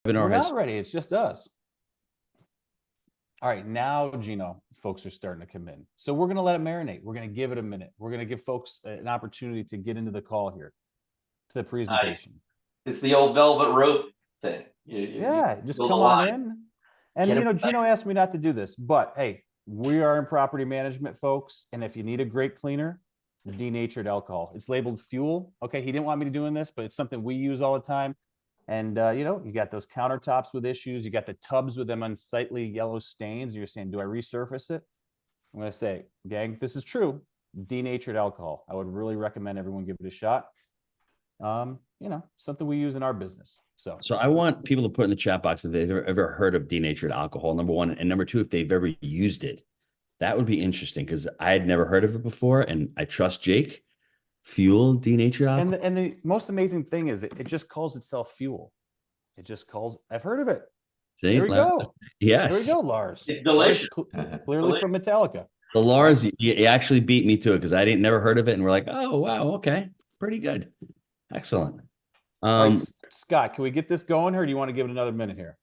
We're has not ready. It's just us. All right, now, Gino, folks are starting to come in. So we're going to let it marinate. We're going to give it a minute. We're going to give folks an opportunity to get into the call here, to the presentation. It's the old velvet rope thing. Yeah, just come on in. And, you know, Gino asked me not to do this, but hey, we are in property management, folks. And if you need a great cleaner, denatured alcohol. It's labeled fuel. Okay, he didn't want me to doing this, but it's something we use all the time. And, you know, you got those countertops with issues. You got the tubs with them unsightly yellow stains. You're saying, do I resurface it? I'm going to say, gang, this is true. Denatured alcohol. I would really recommend everyone give it a shot. You know, something we use in our business. So I want people to put in the chat box if they've ever heard of denatured alcohol, number one. And number two, if they've ever used it. That would be interesting because I had never heard of it before. And I trust Jake. Fuel denatured alcohol. And the most amazing thing is it just calls itself fuel. It just calls, I've heard of it. See, there we go. Yes. There we go, Lars. It's delicious. Clearly from Metallica. The Lars, you actually beat me to it because I didn't never heard of it. And we're like, oh, wow. Okay. Pretty good. Excellent. Right, Scott, can we get this going or do you want to give it another minute here?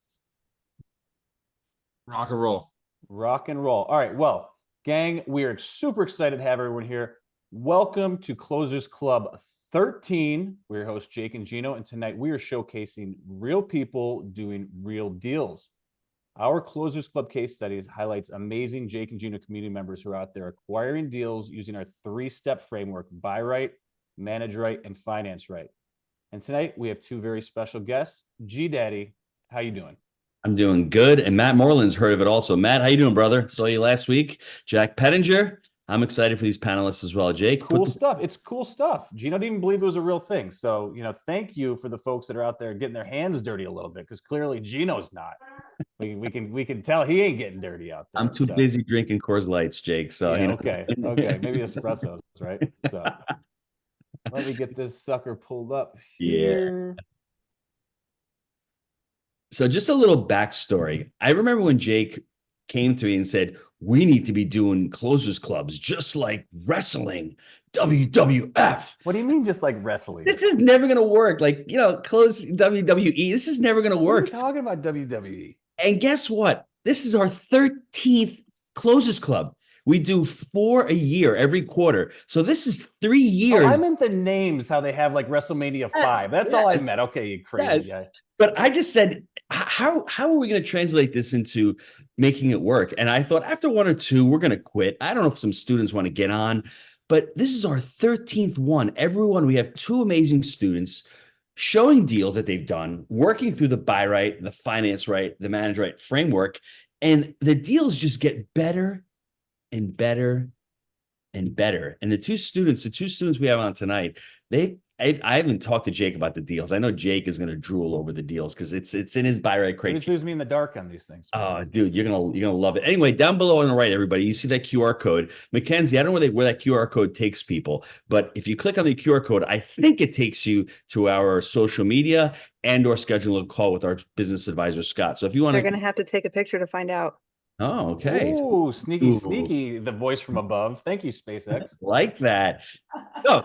Rock and roll. Rock and roll. All right. Well, gang, we are super excited to have everyone here. Welcome to Closers Club 13. We're your hosts, Jake and Gino, and tonight we are showcasing real people doing real deals. Our Closers Club case studies highlights amazing Jake and Gino community members who are out there acquiring deals using our three-step framework: buy right, manage right, and finance right. And tonight we have two very special guests. G Daddy, how you doing? I'm doing good. And Matt Moreland's heard of it also. Matt, how you doing, brother? Saw you last week. Jack Pettinger. I'm excited for these panelists as well. Jake. Cool stuff. It's cool stuff. Gino didn't even believe it was a real thing. So, you know, thank you for the folks that are out there getting their hands dirty a little bit, because clearly Gino's not. We can tell he ain't getting dirty out there. I'm too busy drinking Coors Lights, Jake. So yeah, you know. Okay. Maybe espressos, right? So let me get this sucker pulled up here. Yeah. So just a little backstory. I remember when Jake came to me and said, we need to be doing closers clubs just like wrestling, WWF. What do you mean just like wrestling? This is never going to work. Like, you know, close WWE. This is never going to work. What are you talking about WWE? And guess what? This is our 13th closers club. We do 4 a year every quarter. So this is 3 years. Oh, I meant the names, how they have like WrestleMania 5. That's all I meant. Okay, you crazy guy. But I just said, how are we going to translate this into making it work? And I thought after 1 or 2, we're going to quit. I don't know if some students want to get on, but this is our 13th one. Everyone, we have 2 amazing students showing deals that they've done, working through the buy right, the finance right, the manage right framework. And the deals just get better and better and better. And the two students we have on tonight, I haven't talked to Jake about the deals. I know Jake is going to drool over the deals because it's in his buy right crate. It leaves me in the dark on these things. Oh, dude, you're gonna love it. Anyway, down below on the right, everybody, you see that QR code. Mackenzie, I don't know where that QR code takes people, but if you click on the QR code, I think it takes you to our social media and/or schedule a call with our business advisor Scott. So if you want, they're going to have to take a picture to find out. Oh, okay. Ooh, sneaky, the voice from above. Thank you, SpaceX. Like that. So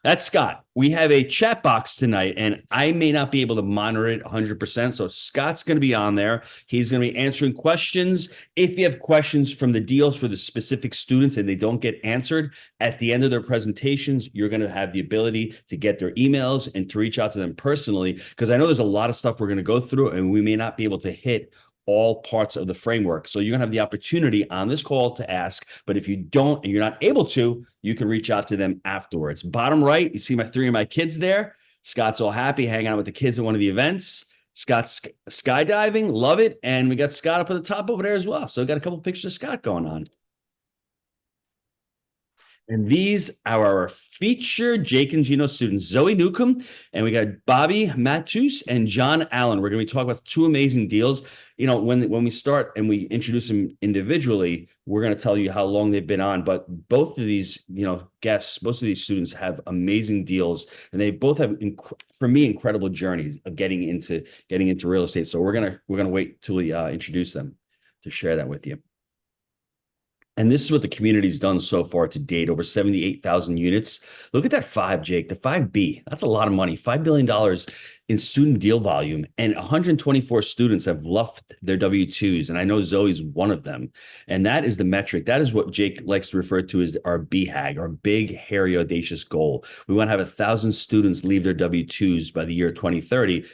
that's Scott. We have a chat box tonight, and I may not be able to monitor it 100%. So Scott's going to be on there. He's going to be answering questions. If you have questions from the deals for the specific students and they don't get answered at the end of their presentations, you're going to have the ability to get their emails and to reach out to them personally, because I know there's a lot of stuff we're going to go through, and we may not be able to hit all parts of the framework. So you're gonna have the opportunity on this call to ask, but if you don't and you're not able to, you can reach out to them afterwards. Bottom right, you see my 3 of my kids there. Scott's all happy hanging out with the kids at one of the events. Scott's skydiving, love it. And we got Scott up at the top over there as well. So we got a couple pictures of Scott going on. And these are our featured Jake and Gino students, Zoe Newcomb, and we got Bobby Matus and John Allen. We're going to be talking about 2 amazing deals. You know, when we start and we introduce them individually, we're going to tell you how long they've been on. But both of these, you know, guests, most of these students have amazing deals, and they both have, for me, incredible journeys of getting into real estate. So we're gonna wait till we introduce them to share that with you. And this is what the community's done so far to date, over 78,000 units. Look at that five, Jake, the 5B. That's a lot of money, $5 billion in student deal volume. And 124 students have left their W-2s. And I know Zoe's one of them. And that is the metric. That is what Jake likes to refer to as our BHAG, our big, hairy, audacious goal. We want to have 1,000 students leave their W-2s by the year 2030.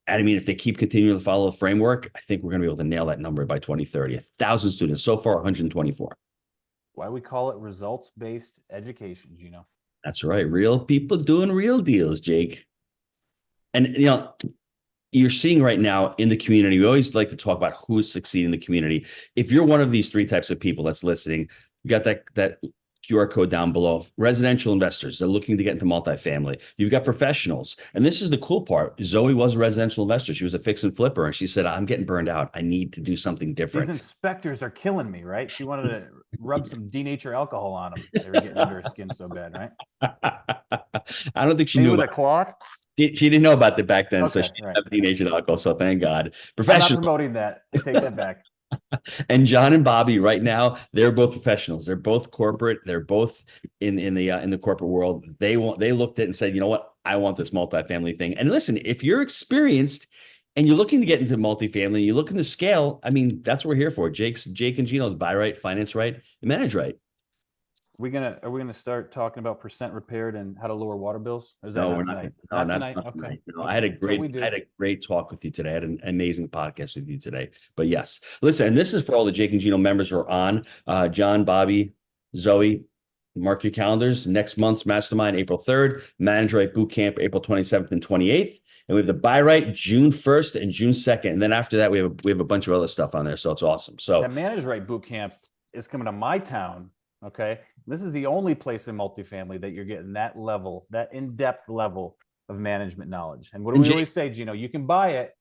And I mean, if they keep continuing to follow the framework, I think we're going to be able to nail that number by 2030. 1,000 students. So far, 124. Why we call it results-based education, Gino. That's right. Real people doing real deals, Jake. And, you're seeing right now in the community, we always like to talk about who's succeeding in the community. If you're one of these three types of people that's listening, you got that QR code down below. Residential investors, they're looking to get into multifamily. You've got professionals. And this is the cool part. Zoe was a residential investor. She was a fix and flipper. And she said, I'm getting burned out. I need to do something different. These inspectors are killing me, right? She wanted to rub some denature alcohol on them. They were getting under her skin so bad, right? I don't think she Maybe knew with about a cloth. She didn't know about it back then. So Okay, she right. didn't have teenage alcohol. So thank God. I'm not Professional. promoting that. I take that back. And John and Bobby right now, they're both professionals. They're both corporate. They're both in the corporate world. They looked at it and said, you know what? I want this multifamily thing. And listen, if you're experienced and you're looking to get into multifamily, you're looking to scale. I mean, that's what we're here for. Jake and Gino's buy right, finance right, and manage right. Are we gonna start talking about percent repaired and how to lower water bills? Or is that No, not we're not. tonight? No, Not that's tonight? not Okay. tonight. No, Okay. I had a That's what we great do. talk with you today. I had an amazing podcast with you today. But yes, listen, and this is for all the Jake and Gino members who are on. John, Bobby, Zoe, mark your calendars. Next month's mastermind, April 3rd, Manage Right Boot Camp, April 27th and 28th. And we have the Buy Right June 1st and June 2nd. And then after that, we have a bunch of other stuff on there. So it's awesome. So That Manage Right boot camp is coming to my town. Okay. This is the only place in multifamily that you're getting that level, that in-depth level of management knowledge. And what do And we Jake- always say, Gino? You can buy it,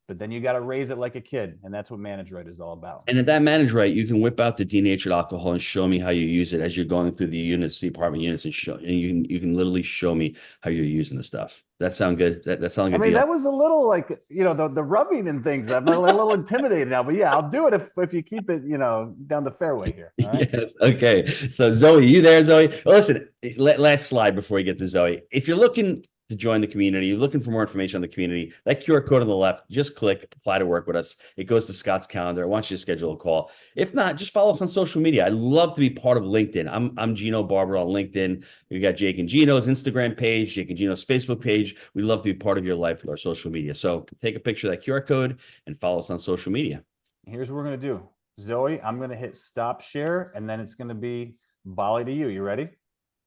but then you got to raise it like a kid. And that's what Manage Right is all about. And at that Manage Right, you can whip out the denatured alcohol and show me how you use it as you're going through the units, the apartment units, and you can literally show me how you're using the stuff. That sound good? That sound like I a mean, deal? that was a little like, the rubbing and things. I'm a little intimidated now, but yeah, I'll do it if you keep it, down the fairway here. All right. Yes. Okay. So Zoe, you there, Zoe? Well, listen, last slide before we get to Zoe. If you're looking to join the community, you're looking for more information on the community, that QR code on the left, just click apply to work with us. It goes to Scott's calendar. I want you to schedule a call. If not, just follow us on social media. I'd love to be part of LinkedIn. I'm Gino Barber on LinkedIn. We got Jake and Gino's Instagram page, Jake and Gino's Facebook page. We'd love to be part of your life with our social media. So take a picture of that QR code and follow us on social media. Here's what we're going to do. Zoe, I'm going to hit stop share, and then it's going to be Bali to you. You ready?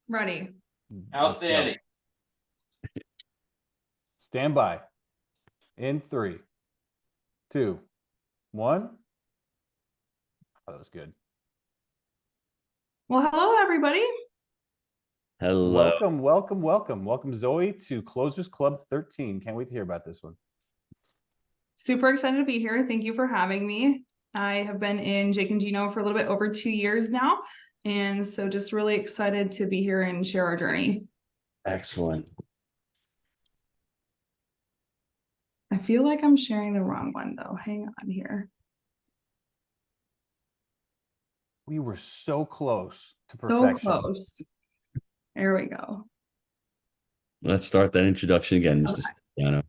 Ready. Let's go. Outstanding. Stand by. In 3, 2, 1. Oh, that was good. Well, hello, everybody. Hello. Welcome, Zoe, to Closers Club 13. Can't wait to hear about this one. Super excited to be here. Thank you for having me. I have been in Jake and Gino for a little bit over 2 years now. And so just really excited to be here and share our journey. Excellent. I feel like I'm sharing the wrong one though. Hang on here. We were so close to So perfection. close. There we go. Let's start that introduction again, Mr. Stefano.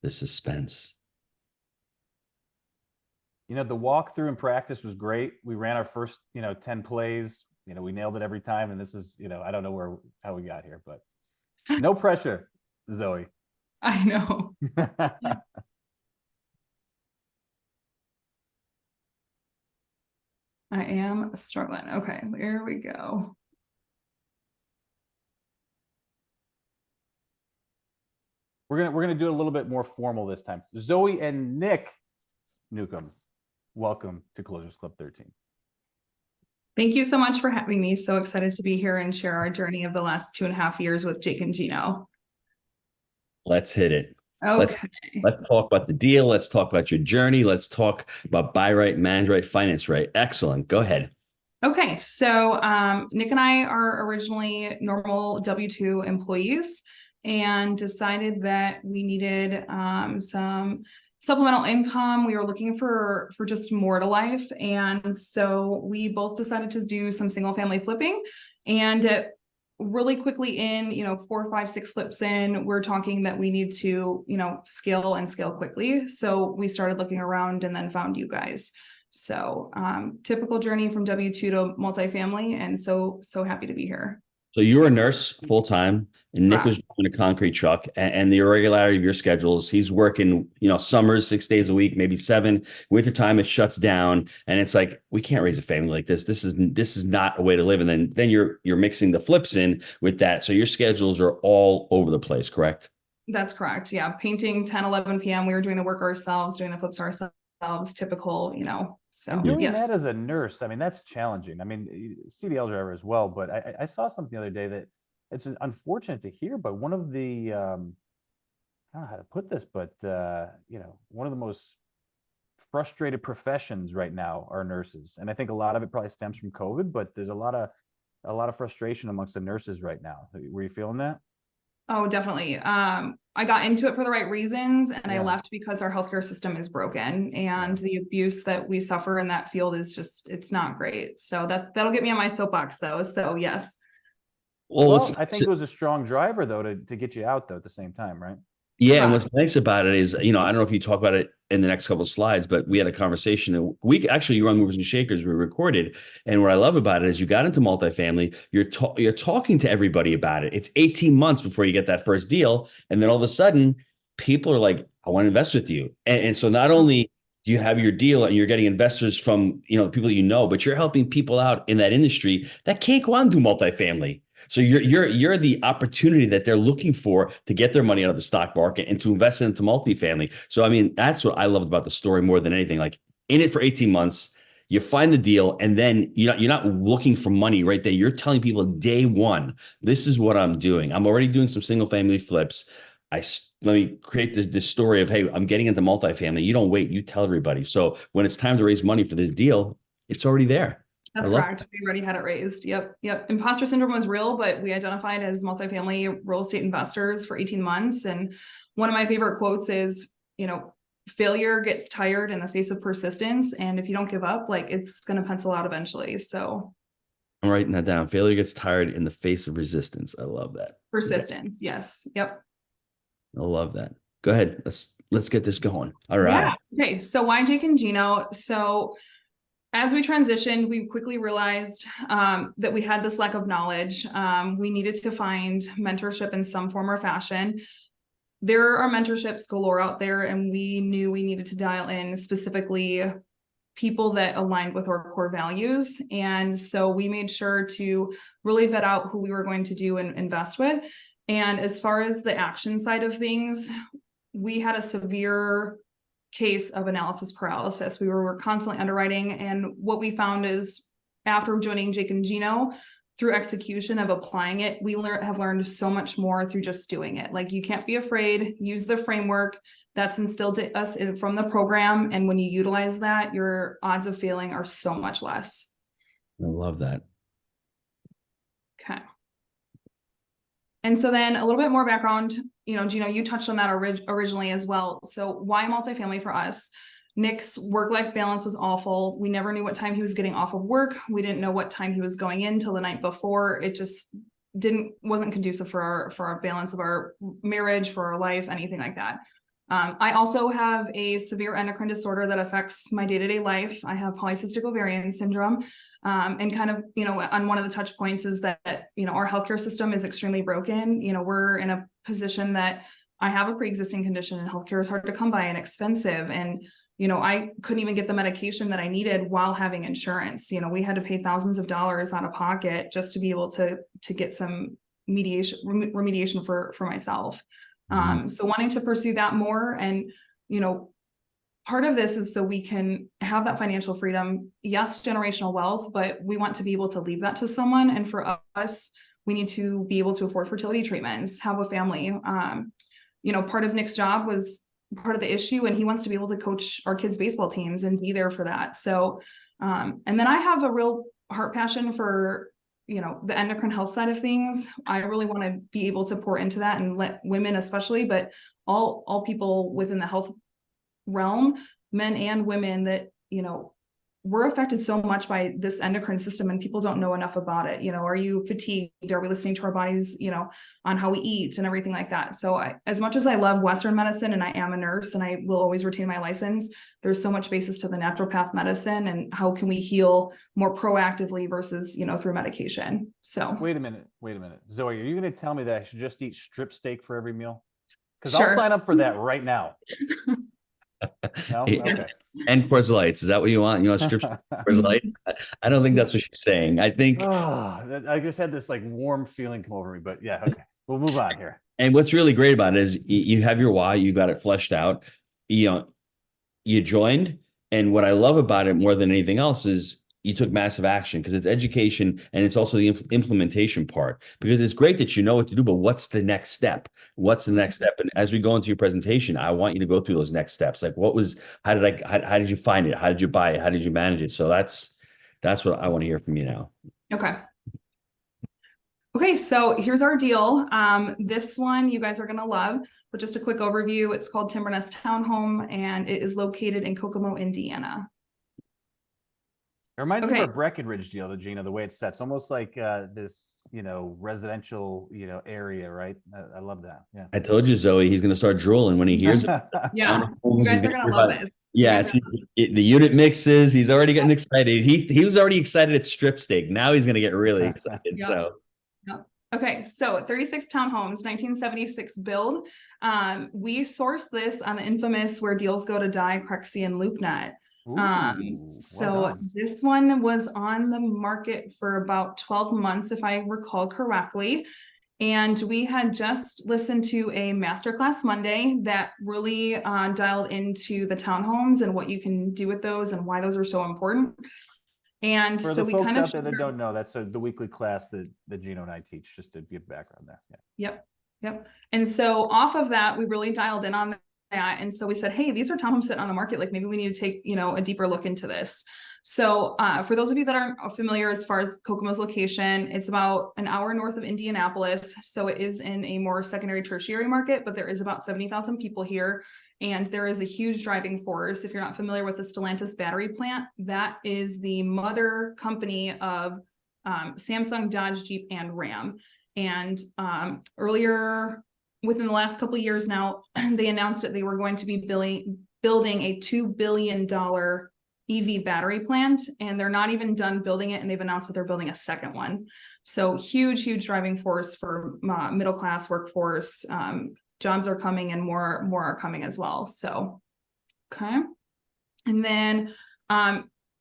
The suspense. The walkthrough and practice was great. We ran our first, 10 plays. We nailed it every time. And this is, I don't know how we got here, but no pressure, Zoe. I know. I am struggling. Okay, there we go. We're gonna do it a little bit more formal this time. Zoe and Nick Newcomb, welcome to Closers Club 13. Thank you so much for having me. So excited to be here and share our journey of the last 2.5 years with Jake and Gino. Let's hit it. Okay. Let's talk about the deal. Let's talk about your journey. Let's talk about buy right, manage right, finance right. Excellent. Go ahead. Okay. So Nick and I are originally normal W-2 employees. and decided that we needed some supplemental income. We were looking for just more to life. And so we both decided to do some single family flipping, and really quickly in, 4, 5, 6 flips in, we're talking that we need to, scale quickly. So we started looking around and then found you guys. So typical journey from W-2 to multifamily, and so happy to be here. So you were a nurse full time, and Nick was Correct. driving a concrete truck, and the irregularity of your schedules. He's working, summers 6 days a week, maybe 7. Wintertime it shuts down, and it's like we can't raise a family like this. This is not a way to live. And then you're mixing the flips in with that, so your schedules are all over the place. Correct? That's correct. Yeah, painting 10, 11 p.m. We were doing the work ourselves, doing the flips ourselves. Typical, So And doing yes. that as a nurse, I mean, that's challenging. I mean, CDL driver as well, but I saw something the other day that it's unfortunate to hear, but one of the, I don't know how to put this, but, one of the most frustrated professions right now are nurses. And I think a lot of it probably stems from COVID, but there's a lot of frustration amongst the nurses right now. Were you feeling that? Oh, definitely. I got into it for the right reasons, and I Yeah. left because our healthcare system is broken, and the abuse that we suffer in that field is just, it's not great. So that'll get me on my soapbox though. So yes. Well, I think it was a strong driver though to get you out though at the same time, right? Yeah, and what's nice about it is, I don't know if you talk about it in the next couple of slides, but we had a conversation. You were on Movers and Shakers, we recorded, and what I love about it is you got into multifamily. You're talking to everybody about it. It's 18 months before you get that first deal, and then all of a sudden, people are like, "I want to invest with you." And so not only do you have your deal and you're getting investors from the people but you're helping people out in that industry that can't go out and do multifamily. So you're the opportunity that they're looking for to get their money out of the stock market and to invest into multifamily. So I mean, that's what I loved about the story more than anything. Like, in it for 18 months, you find the deal, and then you're not looking for money right there. You're telling people day one, this is what I'm doing. I'm already doing some single family flips. Let me create this story of, hey, I'm getting into multifamily. You don't wait, you tell everybody. So when it's time to raise money for this deal, it's already there. That's correct. We already had it raised. Yep. Imposter syndrome was real, but we identified as multifamily real estate investors for 18 months. And one of my favorite quotes is, failure gets tired in the face of persistence. And if you don't give up, like, it's going to pencil out eventually. So I'm writing that down. Failure gets tired in the face of resistance. I love that. Persistence. Okay. Yes. Yep. I love that. Go ahead. Let's get this going. All right. Yeah. Okay. So why Jake and Gino? So as we transitioned, we quickly realized that we had this lack of knowledge. We needed to find mentorship in some form or fashion. There are mentorships galore out there, and we knew we needed to dial in specifically people that aligned with our core values. And so we made sure to really vet out who we were going to do and invest with. And as far as the action side of things, we had a severe case of analysis paralysis. We were constantly underwriting, and what we found is, after joining Jake and Gino, through execution of applying it, we have learned so much more through just doing it. Like, you can't be afraid, use the framework that's instilled to us from the program, and when you utilize that, your odds of failing are so much less. I love that. Okay. And so then a little bit more background, Gino, you touched on that originally as well. So why multifamily for us? Nick's work-life balance was awful. We never knew what time he was getting off of work. We didn't know what time he was going in till the night before. It just wasn't conducive for our balance of our marriage, for our life, anything like that. I also have a severe endocrine disorder that affects my day-to-day life. I have polycystic ovarian syndrome. And kind of, on one of the touch points is that, our healthcare system is extremely broken. We're in a position that I have a pre-existing condition, and healthcare is hard to come by and expensive. And, I couldn't even get the medication that I needed while having insurance. We had to pay thousands of dollars out of pocket just to be able to get some remediation for myself. So wanting to pursue that more, and, part of this is so we can have that financial freedom. Yes, generational wealth, but we want to be able to leave that to someone. And for us, we need to be able to afford fertility treatments, have a family. Part of Nick's job was part of the issue, and he wants to be able to coach our kids' baseball teams and be there for that. So, and then I have a real heart passion for the endocrine health side of things. I really want to be able to pour into that and let women especially, but all people within the health realm, men and women, that, we're affected so much by this endocrine system and people don't know enough about it. Are you fatigued? Are we listening to our bodies, on how we eat and everything like that? So as much as I love Western medicine and I am a nurse and I will always retain my license, there's so much basis to the naturopath medicine and how can we heal more proactively versus, through medication. So Wait a minute. Zoe, are you going to tell me that I should just eat strip steak for every meal? Because Sure. I'll sign up for that right now. No? Yes. Okay. And Coors Lights. Is that what you want? You want strip Coors Lights? I don't think that's what she's saying. I think, I just had this like warm feeling come over me, but yeah, okay. We'll move on here. and what's really great about it is you have your why, you got it fleshed out. You joined. And what I love about it more than anything else is you took massive action, because it's education and it's also the implementation part, because it's great that you know what to do, but what's the next step? What's the next step? And as we go into your presentation, I want you to go through those next steps. Like how did you find it? How did you buy it? How did you manage it? So that's what I want to hear from you now. Okay, so here's our deal. This one you guys are gonna love, but just a quick overview. It's called Timber Nest Townhome and it is located in Kokomo, Indiana. It reminds me Okay. of our Breckenridge deal, Gina, the way it's set. It's almost like this, residential, area, right? I love that. Yeah. I told you, Zoe, he's going to start drooling when he hears it. Yeah, you guys are gonna love this. Yes, the unit mixes. He's already getting excited. He was already excited at strip steak. Now he's going to get really excited. Yeah. So Okay, so 36 townhomes, 1976 build. We sourced this on the infamous Where Deals Go to Die, Crexy and LoopNet. Well This one was on the market for about 12 months, if I recall correctly. And we had just listened to a masterclass Monday that really dialed into the townhomes and what you can do with those and why those are so important. And for so the we folks kind of out there that don't know, that's the weekly class that Gino and I teach, just to give background there. Yeah. Yep. And so off of that, we really dialed in on that. And so we said, hey, these are townhomes sitting on the market. Like maybe we need to take, a deeper look into this. So for those of you that aren't familiar as far as Kokomo's location, it's about an hour north of Indianapolis. So it is in a more secondary tertiary market, but there is about 70,000 people here. And there is a huge driving force. If you're not familiar with the Stellantis battery plant, that is the mother company of Samsung, Dodge, Jeep, and Ram. And earlier, within the last couple of years now, they announced that they were going to be building a $2 billion EV battery plant, and they're not even done building it, and they've announced that they're building a second one. So huge driving force for middle class workforce. Jobs are coming and more are coming as well. So, okay. And then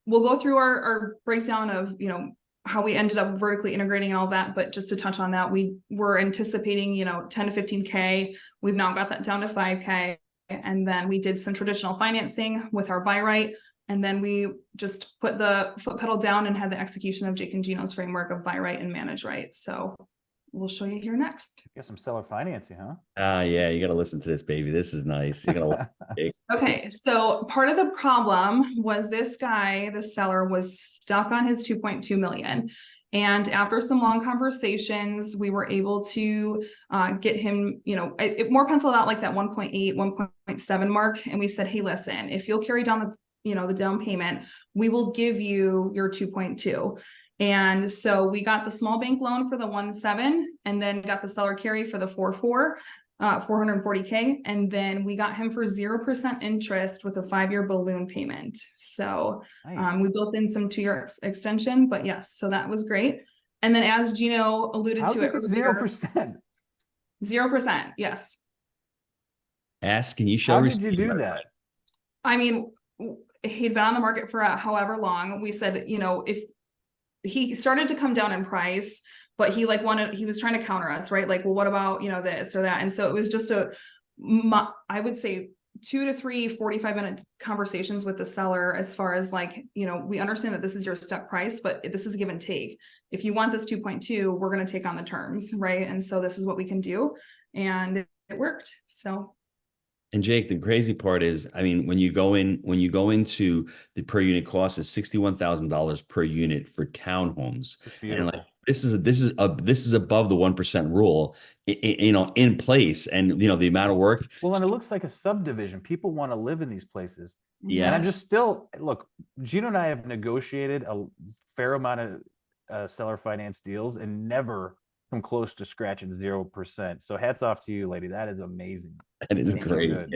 we'll go through our breakdown of, how we ended up vertically integrating and all that. But just to touch on that, we were anticipating, 10 to 15K. We've now got that down to 5K. And then we did some traditional financing with our buy right. And then we just put the foot pedal down and had the execution of Jake and Gino's framework of buy right and manage right. So we'll show you here next. Get some seller financing, huh? yeah, you got to listen to this, baby. This is nice. You're gonna Okay, so part of the problem was this guy, the seller, was stuck on his 2.2 million. And after some long conversations, we were able to get him, it more penciled out like that 1.8, 1.7 mark. And we said, hey, listen, if you'll carry down the down payment, we will give you your 2.2. And so we got the small bank loan for the 1.7 and then got the seller carry for the 4.4, 440K. And then we got him for 0% interest with a 5-year balloon payment. So Nice. we built in some 2-year extension, but yes, so that was great. And then as Gino alluded to it, 0%. 0%, yes. Can you show? How did you do that? I mean, he'd been on the market for however long. We said, if he started to come down in price, but he was trying to counter us, right? Like, well, what about, this or that? And so it was just I would say 2 to 3 45-minute conversations with the seller as far as we understand that this is your stuck price, but this is give and take. If you want this 2.2, we're going to take on the terms, right? And so this is what we can do. And it worked. So. And Jake, the crazy part is, when you go into the per unit cost is $61,000 per unit for townhomes. Beautiful. And this is above the 1% rule, in place, and the amount of work. Well, and it looks like a subdivision. People want to live in these places. Yeah. And I'm just still, look, Gino and I have negotiated a fair amount of seller finance deals and never come close to scratching 0%. So hats off to you, lady. That is amazing. That is That's so great. good.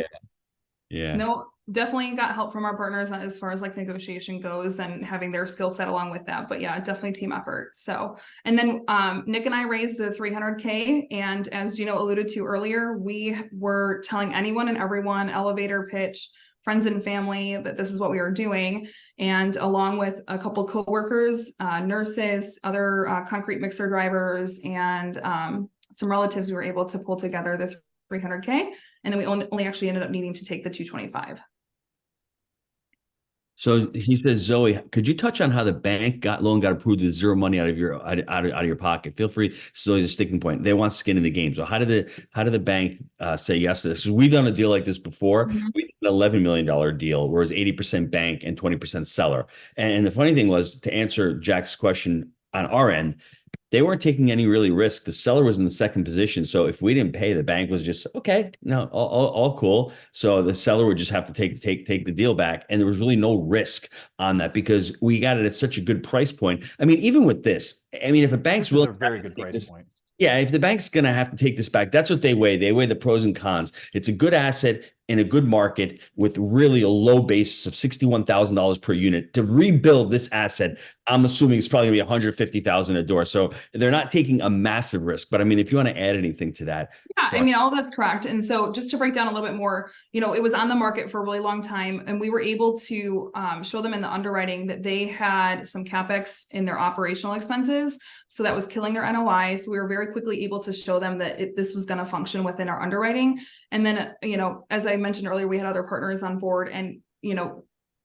Yeah. No, definitely got help from our partners as far as like negotiation goes and having their skill set along with that. But yeah, definitely team effort. So, and then Nick and I raised the 300K. And as Gino alluded to earlier, we were telling anyone and everyone, elevator pitch, friends and family, that this is what we were doing. And along with a couple coworkers, nurses, other concrete mixer drivers, and some relatives, we were able to pull together the 300K. And then we only actually ended up needing to take the 225. So he says, Zoe, could you touch on how the bank loan got approved with zero money out of your pocket? Feel free. It's always a sticking point. They want skin in the game. So how did the bank say yes to this? So we've done a deal like this before. Mhm. We did an $11 million deal, whereas 80% bank and 20% seller. And the funny thing was, to answer Jack's question on our end, they weren't taking any really risk. The seller was in the second position. So if we didn't pay, the bank was just, okay, no, all cool. So the seller would just have to take the deal back. And there was really no risk on that because we got it at such a good price point. I mean, even with this, I mean, if a bank's This is willing a very good price point. yeah, if the bank's going to have to take this back, that's what they weigh. They weigh the pros and cons. It's a good asset in a good market with really a low basis of $61,000 per unit. To rebuild this asset, I'm assuming it's probably going to be $150,000 a door. So they're not taking a massive risk. But I mean, if you want to add anything to that. Yeah, I mean, all of that's correct. And so just to break down a little bit more, it was on the market for a really long time, and we were able to show them in the underwriting that they had some CapEx in their operational expenses. So that was killing their NOI. So we were very quickly able to show them that this was going to function within our underwriting. And then, as I mentioned earlier, we had other partners on board, and,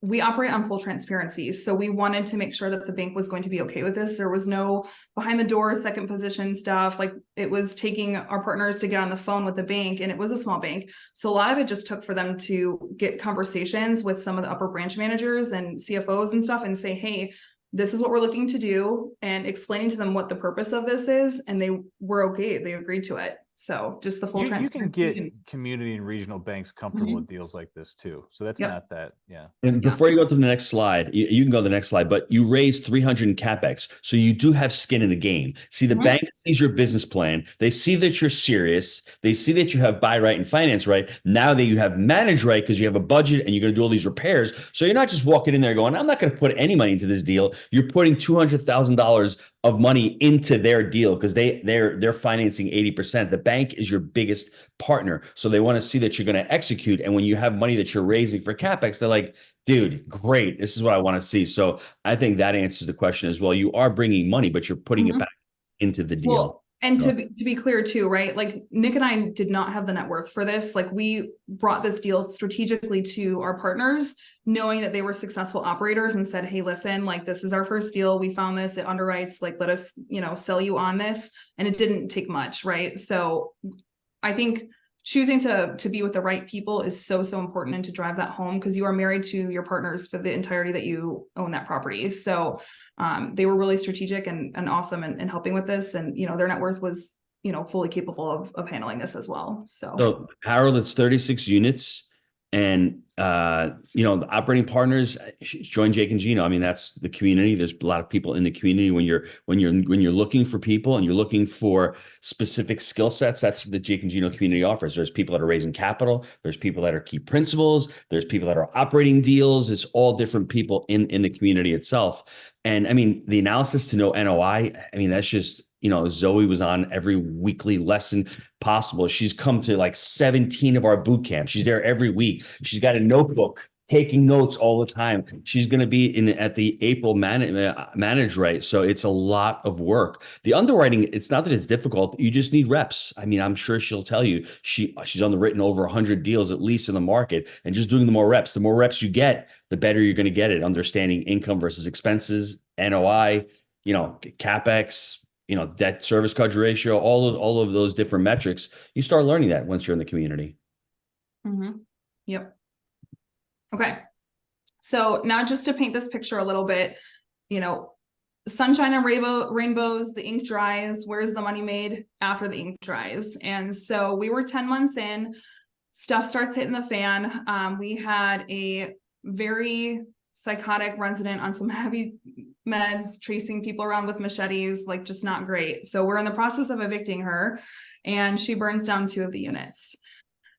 we operate on full transparency. So we wanted to make sure that the bank was going to be okay with this. There was no behind the door, second position stuff. Like, it was taking our partners to get on the phone with the bank, and it was a small bank. So a lot of it just took for them to get conversations with some of the upper branch managers and CFOs and stuff and say, hey, this is what we're looking to do, and explaining to them what the purpose of this is. And they were okay. They agreed to it. So just the full You can transparency. get community and regional banks comfortable with deals like this too. So that's Yep. not that, yeah. And before you go to the next slide, you can go to the next slide, but you raised 300 in CapEx. So you do have skin in the game. See, the bank sees your business plan. They see that you're serious. They see that you have buy right and finance right. Now that you have manage right, because you have a budget and you're going to do all these repairs. So you're not just walking in there going, I'm not going to put any money into this deal. You're putting $200,000 of money into their deal because they're financing 80%. The bank is your biggest partner. So they want to see that you're going to execute. And when you have money that you're raising for CapEx, they're like, dude, great. This is what I want to see. So I think that answers the question as well. You are bringing money, but you're putting it back into the deal. Well, and to be clear too, right? Like, Nick and I did not have the net worth for this. Like, we brought this deal strategically to our partners, knowing that they were successful operators, and said, hey, listen, like, this is our first deal. We found this, it underwrites, like, let us, sell you on this. And it didn't take much, right? So I think choosing to be with the right people is so important, and to drive that home, because you are married to your partners for the entirety that you own that property. So they were really strategic and awesome in helping with this. And, their net worth was, fully capable of handling this as well. So Harold, it's 36 units. And, the operating partners join Jake and Gino. I mean, that's the community. There's a lot of people in the community. When you're looking for people and you're looking for specific skill sets, that's what the Jake and Gino community offers. There's people that are raising capital. There's people that are key principals. There's people that are operating deals. It's all different people in the community itself. And I mean, the analysis to know NOI, I mean, that's just, Zoe was on every weekly lesson possible. She's come to like 17 of our boot camps. She's there every week. She's got a notebook, taking notes all the time. She's going to be at the April manage right. So it's a lot of work. The underwriting, it's not that it's difficult. You just need reps. I mean, I'm sure she'll tell you she's underwritten over 100 deals at least in the market, and just doing the more reps you get, the better you're going to get at understanding income versus expenses, NOI, CapEx, debt service coverage ratio, all of those different metrics. You start learning that once you're in the community. Yep. Okay. So now, just to paint this picture a little bit, sunshine and rainbows, the ink dries. Where's the money made after the ink dries? And so we were 10 months in, stuff starts hitting the fan. We had a very psychotic resident on some heavy meds, chasing people around with machetes, like just not great. So we're in the process of evicting her, and she burns down 2 of the units.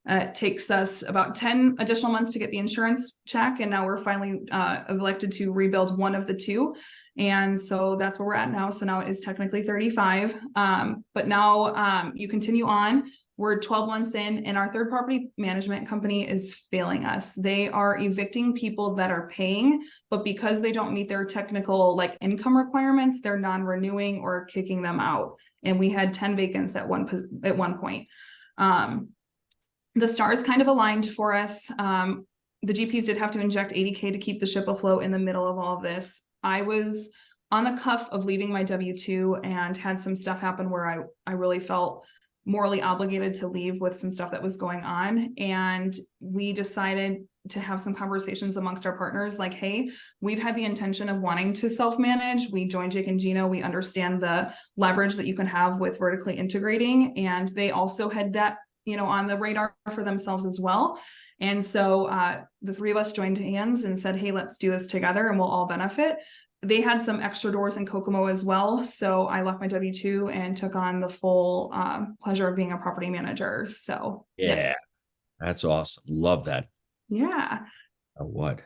It takes us about 10 additional months to get the insurance check, and now we're finally elected to rebuild 1 of the 2. And so that's where we're at now. So now it is technically 35. But now you continue on. We're 12 months in, and our third property management company is failing us. They are evicting people that are paying, but because they don't meet their technical like income requirements, they're non-renewing or kicking them out. And we had 10 vacants at one point. The stars kind of aligned for us. The GPs did have to inject 80K to keep the ship afloat in the middle of all of this. I was on the cuff of leaving my W-2 and had some stuff happen where I really felt morally obligated to leave with some stuff that was going on. And we decided to have some conversations amongst our partners like, hey, we've had the intention of wanting to self-manage. We joined Jake and Gino. We understand the leverage that you can have with vertically integrating. And they also had that, you know, on the radar for themselves as well. And so the 3 of us joined hands and said, hey, let's do this together and we'll all benefit. They had some extra doors in Kokomo as well. So I left my W-2 and took on the full pleasure of being a property manager. So Yeah, yes. that's awesome. Love that. Yeah. What?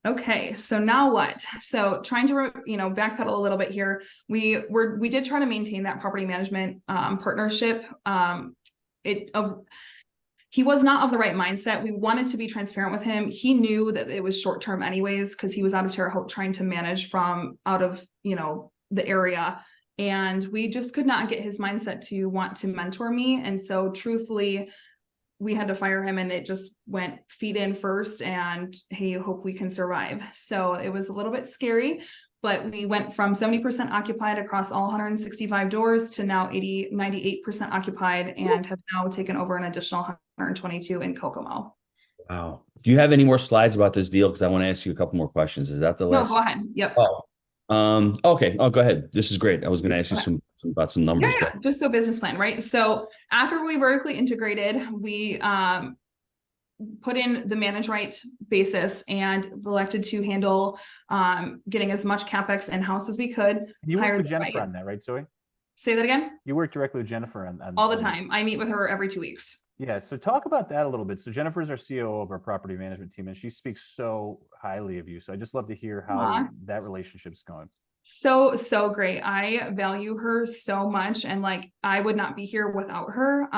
Okay, so now what? So trying to, you know, backpedal a little bit here. We did try to maintain that property management partnership. He was not of the right mindset. We wanted to be transparent with him. He knew that it was short-term anyways, because he was out of Terre Haute trying to manage from out of, you know, the area. And we just could not get his mindset to want to mentor me. And so truthfully, we had to fire him, and it just went feet in first and hey, hope we can survive. So it was a little bit scary, but we went from 70% occupied across all 165 doors to now 98% occupied, and have now taken over an additional 122 in Kokomo. Wow. Do you have any more slides about this deal? Because I want to ask you a couple more questions. Is that the No, last? go ahead. Yep. Okay. Oh, go ahead. This is great. I was going to ask you some about some numbers. Yeah, just so business plan, right? So after we vertically integrated, we put in the manage right basis and elected to handle getting as much CapEx in-house as we could. You worked with the Jennifer right- on that, right, Zoe? Say that again? You work directly with Jennifer on All the time. I meet with her every 2 weeks. Yeah, so talk about that a little bit. So Jennifer's our COO of our property management team, and she speaks so highly of you. So I just love to hear how that relationship's going. So great. I value her so much, and like I would not be here without her.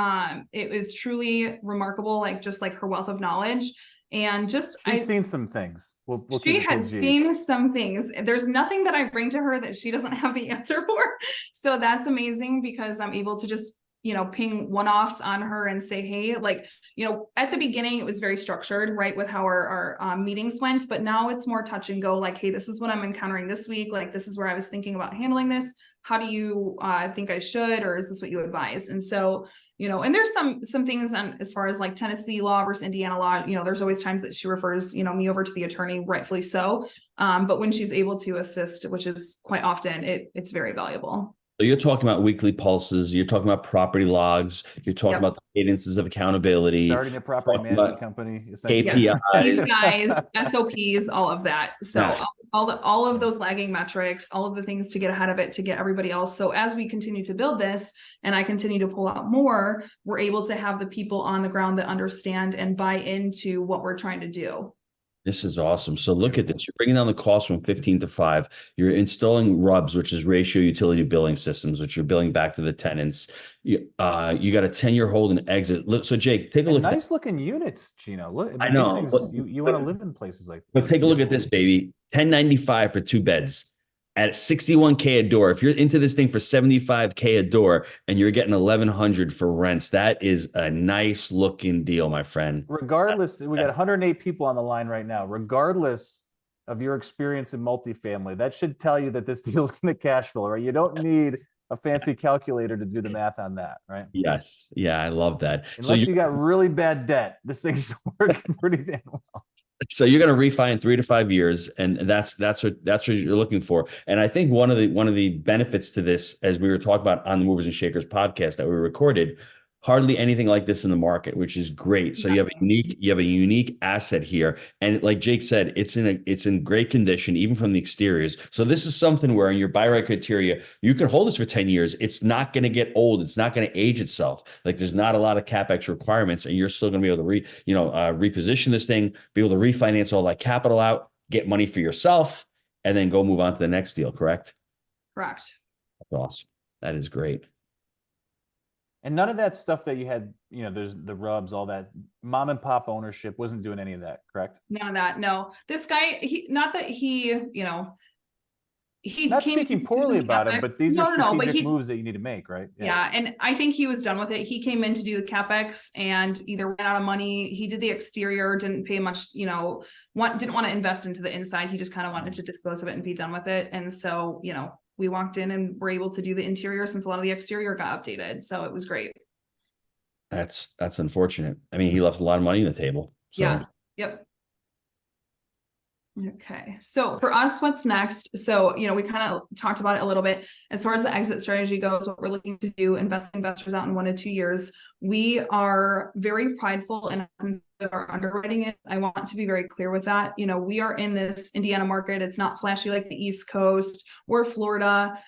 It was truly remarkable, like just like her wealth of knowledge. And just She's seen some things. We'll she keep it has PG. seen some things. There's nothing that I bring to her that she doesn't have the answer for. So that's amazing, because I'm able to just, you know, ping one-offs on her and say, hey, like, you know, at the beginning it was very structured, right, with how our meetings went, but now it's more touch and go, like, hey, this is what I'm encountering this week. Like, this is where I was thinking about handling this. How do you think I should, or is this what you advise? And so, you know, and there's some things on as far as like Tennessee law versus Indiana law, you know, there's always times that she refers, you know, me over to the attorney, rightfully so. But when she's able to assist, which is quite often, it's very valuable. So you're talking about weekly pulses, you're talking about property logs, you're talking about the cadences of accountability. Starting a property management company. KPIs. KPIs, SOPs, all of that. So Right. all of those lagging metrics, all of the things to get ahead of it, to get everybody else. So as we continue to build this and I continue to pull out more, we're able to have the people on the ground that understand and buy into what we're trying to do. This is awesome. So look at this. You're bringing down the cost from 15 to 5. You're installing RUBS, which is ratio utility billing systems, which you're billing back to the tenants. You got a 10-year hold and exit. Look, so Jake, take a look. Nice looking units, Gino. Look, I know. You want to live in places like this. But take a look at this, baby. 1095 for 2 beds at 61K a door. If you're into this thing for 75K a door and you're getting 1,100 for rents, that is a nice looking deal, my friend. Regardless, we got 108 people on the line right now. Regardless of your experience in multifamily, that should tell you that this deal is going to cash flow, right? You don't need a fancy calculator to do the math on that, right? Yes. Yeah, I love that. Unless you got really bad debt, this thing's working pretty damn well. So you're going to refi in 3 to 5 years, and that's what you're looking for. And I think one of the benefits to this, as we were talking about on the Movers and Shakers podcast that we recorded, hardly anything like this in the market, which is great. So you have a unique asset here, and like Jake said, it's in great condition even from the exteriors. So this is something where in your buy right criteria, you can hold this for 10 years. It's not going to get old. It's not going to age itself. Like there's not a lot of capex requirements, and you're still going to be able to reposition this thing, be able to refinance all that capital out, get money for yourself, and then go move on to the next deal. Correct? Correct. That's awesome. That is great. And none of that stuff that you had, there's the rubs, all that mom and pop ownership wasn't doing any of that, correct? None of that. No, this guy, not that he Not came speaking poorly about him, but these are but strategic moves that you need to make, right? Yeah. And I think he was done with it. He came in to do the capex and either ran out of money. He did the exterior, didn't pay much, didn't want to invest into the inside. He just kind of wanted to dispose of it and be done with it. And so, we walked in and were able to do the interior since a lot of the exterior got updated. So it was great. That's unfortunate. I mean, he left a lot of money on the table. So. Yeah. Yep. Okay. So for us, what's next? So, we kind of talked about it a little bit as far as the exit strategy goes, what we're looking to do, invest investors out in 1 to 2 years. We are very prideful in our underwriting it. I want to be very clear with that. We are in this Indiana market. It's not flashy like the East Coast or Florida.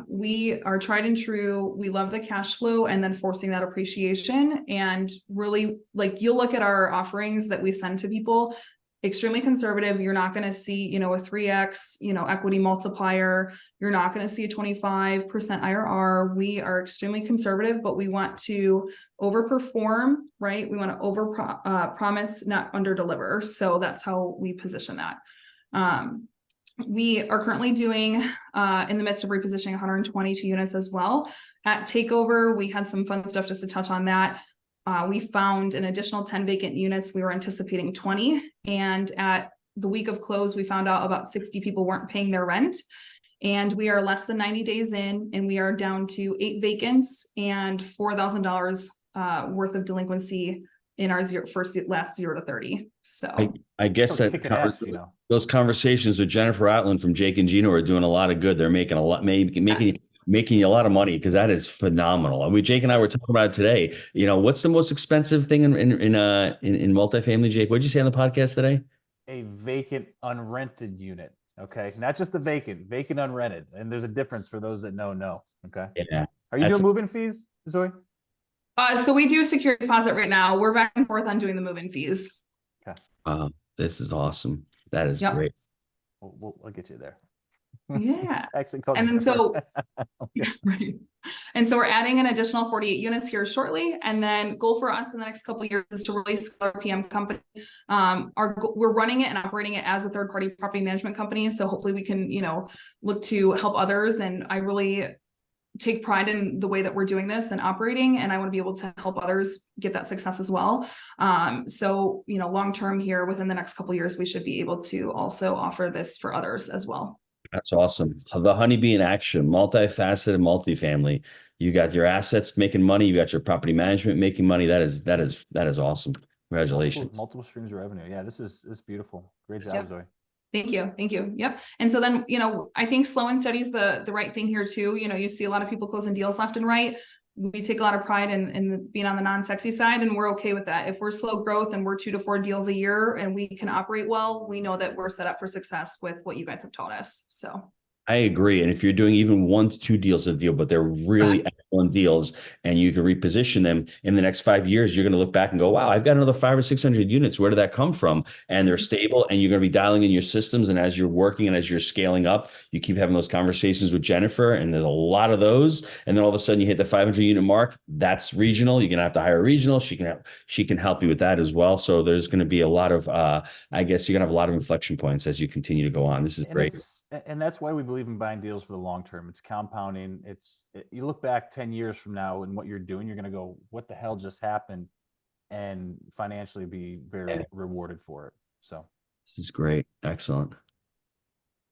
We are tried and true. We love the cash flow and then forcing that appreciation. And really, like, you'll look at our offerings that we send to people, extremely conservative. You're not going to see, a 3x, equity multiplier. You're not going to see a 25% IRR. We are extremely conservative, but we want to overperform, right? We want to promise, not under deliver. So that's how we position that. We are currently doing, in the midst of repositioning 122 units as well. At takeover, we had some fun stuff just to touch on that. We found an additional 10 vacant units. We were anticipating 20. And at the week of close, we found out about 60 people weren't paying their rent. And we are less than 90 days in, and we are down to 8 vacants and $4,000 worth of delinquency in our last 0 to 30. So I guess those conversations with Jennifer Outland from Jake and Gino are doing a lot of good. They're making a lot, making you a lot of money, because that is phenomenal. I mean, Jake and I were talking about it today. What's the most expensive thing in multifamily, Jake? What'd you say on the podcast today? A vacant unrented unit. Okay, not just the vacant unrented, and there's a difference for those that know. Okay. Yeah. Are you doing move-in fees, Zoe? So we do secure deposit right now. We're back and forth on doing the move-in fees. Okay. This is awesome. That is great. We'll get you there. Yeah. Actually, and then so right. And so we're adding an additional 48 units here shortly. And then goal for us in the next couple of years is to really scale our PM company. We're running it and operating it as a third-party property management company. So hopefully we can, look to help others. And I really take pride in the way that we're doing this and operating, and I want to be able to help others get that success as well. So, long term here, within the next couple of years, we should be able to also offer this for others as well. That's awesome. The honeybee in action, multifaceted, multifamily. You got your assets making money. You got your property management making money. That is awesome. Congratulations. Multiple streams of revenue. Yeah, this is beautiful. Great job, Zoe. Thank you. Thank you. Yep. And so then, I think slow and steady is the right thing here too. You see a lot of people closing deals left and right. We take a lot of pride in being on the non-sexy side, and we're okay with that. If we're slow growth and we're 2 to 4 deals a year and we can operate well, we know that we're set up for success with what you guys have taught us. So I agree. And if you're doing even 1 to 2 deals a deal, but they're really excellent deals, and you can reposition them in the next 5 years, you're going to look back and go, wow, I've got another 500 or 600 units. Where did that come from? And they're stable, and you're going to be dialing in your systems. And as you're working and as you're scaling up, you keep having those conversations with Jennifer, and there's a lot of those. And then all of a sudden you hit the 500 unit mark. That's regional. You're going to have to hire a regional. She can help you with that as well. So there's going to be a lot of, I guess you're going to have a lot of inflection points as you continue to go on. This is great. And that's why we believe in buying deals for the long term. It's compounding. You look back 10 years from now and what you're doing, you're going to go, what the hell just happened? And financially be very rewarded for it. So this is great. Excellent.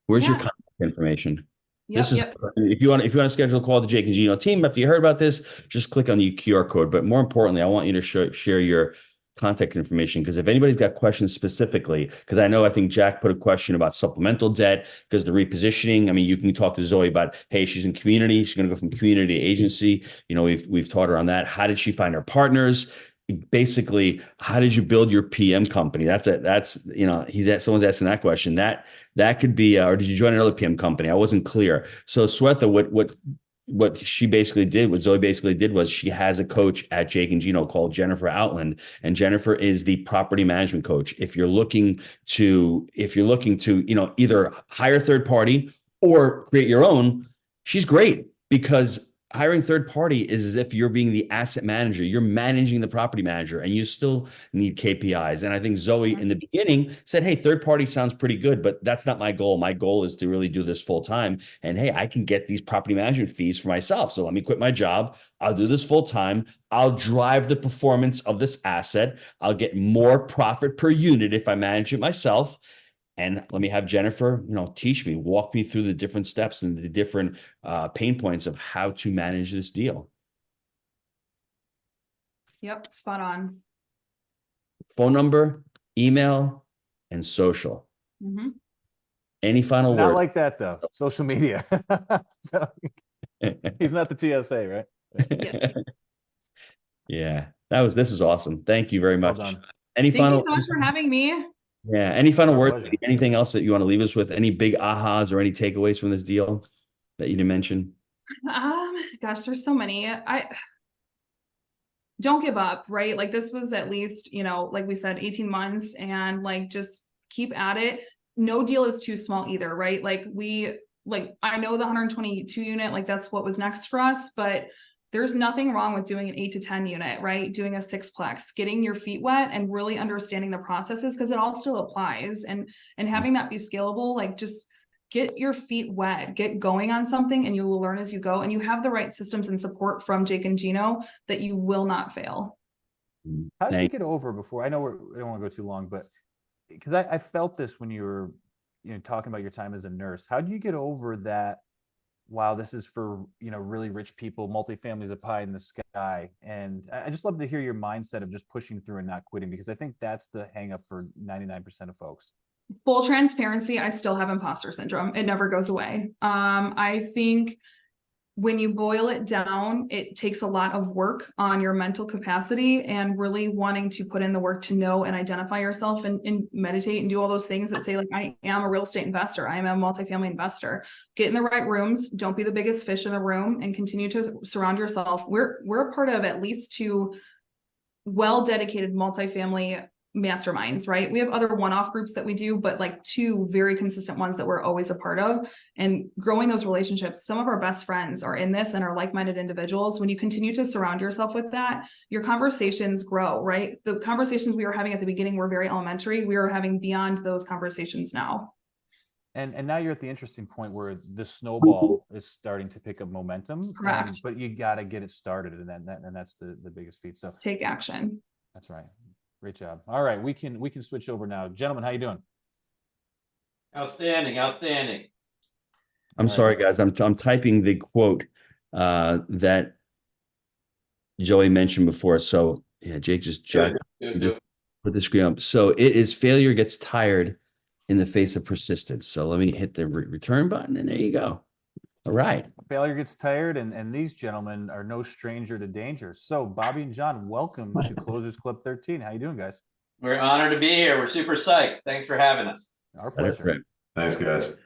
Where's your contact information? If you want to schedule a call to Jake and Gino team, after you heard about this, just click on the QR code. But more importantly, I want you to share your contact information, because if anybody's got questions specifically, because I think Jack put a question about supplemental debt because the repositioning. I mean, you can talk to Zoe about, hey, she's in community, she's going to go from community to agency. We've taught her on that. How did she find her partners? Basically, how did you build your PM company? Someone's asking that question. That could be, or did you join another PM company? I wasn't clear. So Swetha, what she basically did, what Zoe basically did, was she has a coach at Jake and Gino called Jennifer Outland, and Jennifer is the property management coach. If you're looking to, either hire a third party or create your own, she's great, because hiring third party is as if you're being the asset manager. You're managing the property manager, and you still need KPIs. And I think Zoe in the beginning said, hey, third party sounds pretty good, but that's not my goal. My goal is to really do this full time. And hey, I can get these property management fees for myself. So let me quit my job. I'll do this full time. I'll drive the performance of this asset. I'll get more profit per unit if I manage it myself. And let me have Jennifer, teach me, walk me through the different steps and the different pain points of how to manage this deal. Yep, spot on. Phone number, email, and social. Mm-hmm. Any final Not word? like that though. Social media. So he's not the TSA, right? Yes. Yeah, this is awesome. Thank you very much. Well done. Thank you so much for having me. Yeah. Any final Our words? pleasure. Anything else that you want to leave us with? Any big ahas or any takeaways from this deal that you didn't mention? Gosh, there's so many. I don't give up, right? Like, this was at least, like we said, 18 months, and like, just keep at it. No deal is too small either, right? Like, I know the 122 unit, like that's what was next for us, but there's nothing wrong with doing an 8 to 10 unit, right? Doing a 6plex, getting your feet wet and really understanding the processes, because it all still applies, and having that be scalable. Like, just get your feet wet, get going on something, and you will learn as you go. And you have the right systems and support from Jake and Gino that you will not fail. How did you get over before? I know we don't want to go too long, but because I felt this when you were, talking about your time as a nurse. How do you get over that? Wow, this is for, really rich people, multifamily is a pie in the sky. And I just love to hear your mindset of just pushing through and not quitting, because I think that's the hang up for 99% of folks. Full transparency, I still have imposter syndrome. It never goes away. I think when you boil it down, it takes a lot of work on your mental capacity and really wanting to put in the work to know and identify yourself, and meditate and do all those things that say, like, I am a real estate investor. I am a multifamily investor. Get in the right rooms. Don't be the biggest fish in the room, and continue to surround yourself. We're a part of at least 2 well-dedicated multifamily masterminds, right? We have other one-off groups that we do, but like 2 very consistent ones that we're always a part of, and growing those relationships. Some of our best friends are in this and are like-minded individuals. When you continue to surround yourself with that, your conversations grow, right? The conversations we were having at the beginning were very elementary. We are having beyond those conversations now. And now you're at the interesting point where the snowball is starting to pick up momentum. Correct. But you got to get it started, and that's the biggest feat. So Take action. that's right. Great job. All right, we can switch over now. Gentlemen, how you doing? Outstanding. I'm sorry, guys. I'm typing the quote that Joey mentioned before. So yeah, Jake just Good. put the screen up. So it is failure gets tired in the face of persistence. So let me hit the return button, and there you go. All right. Failure gets tired, and these gentlemen are no stranger to danger. So Bobby and John, welcome to Closers Club 13. How you doing, guys? We're honored to be here. We're super psyched. Thanks for having us. Our pleasure. Thanks, guys.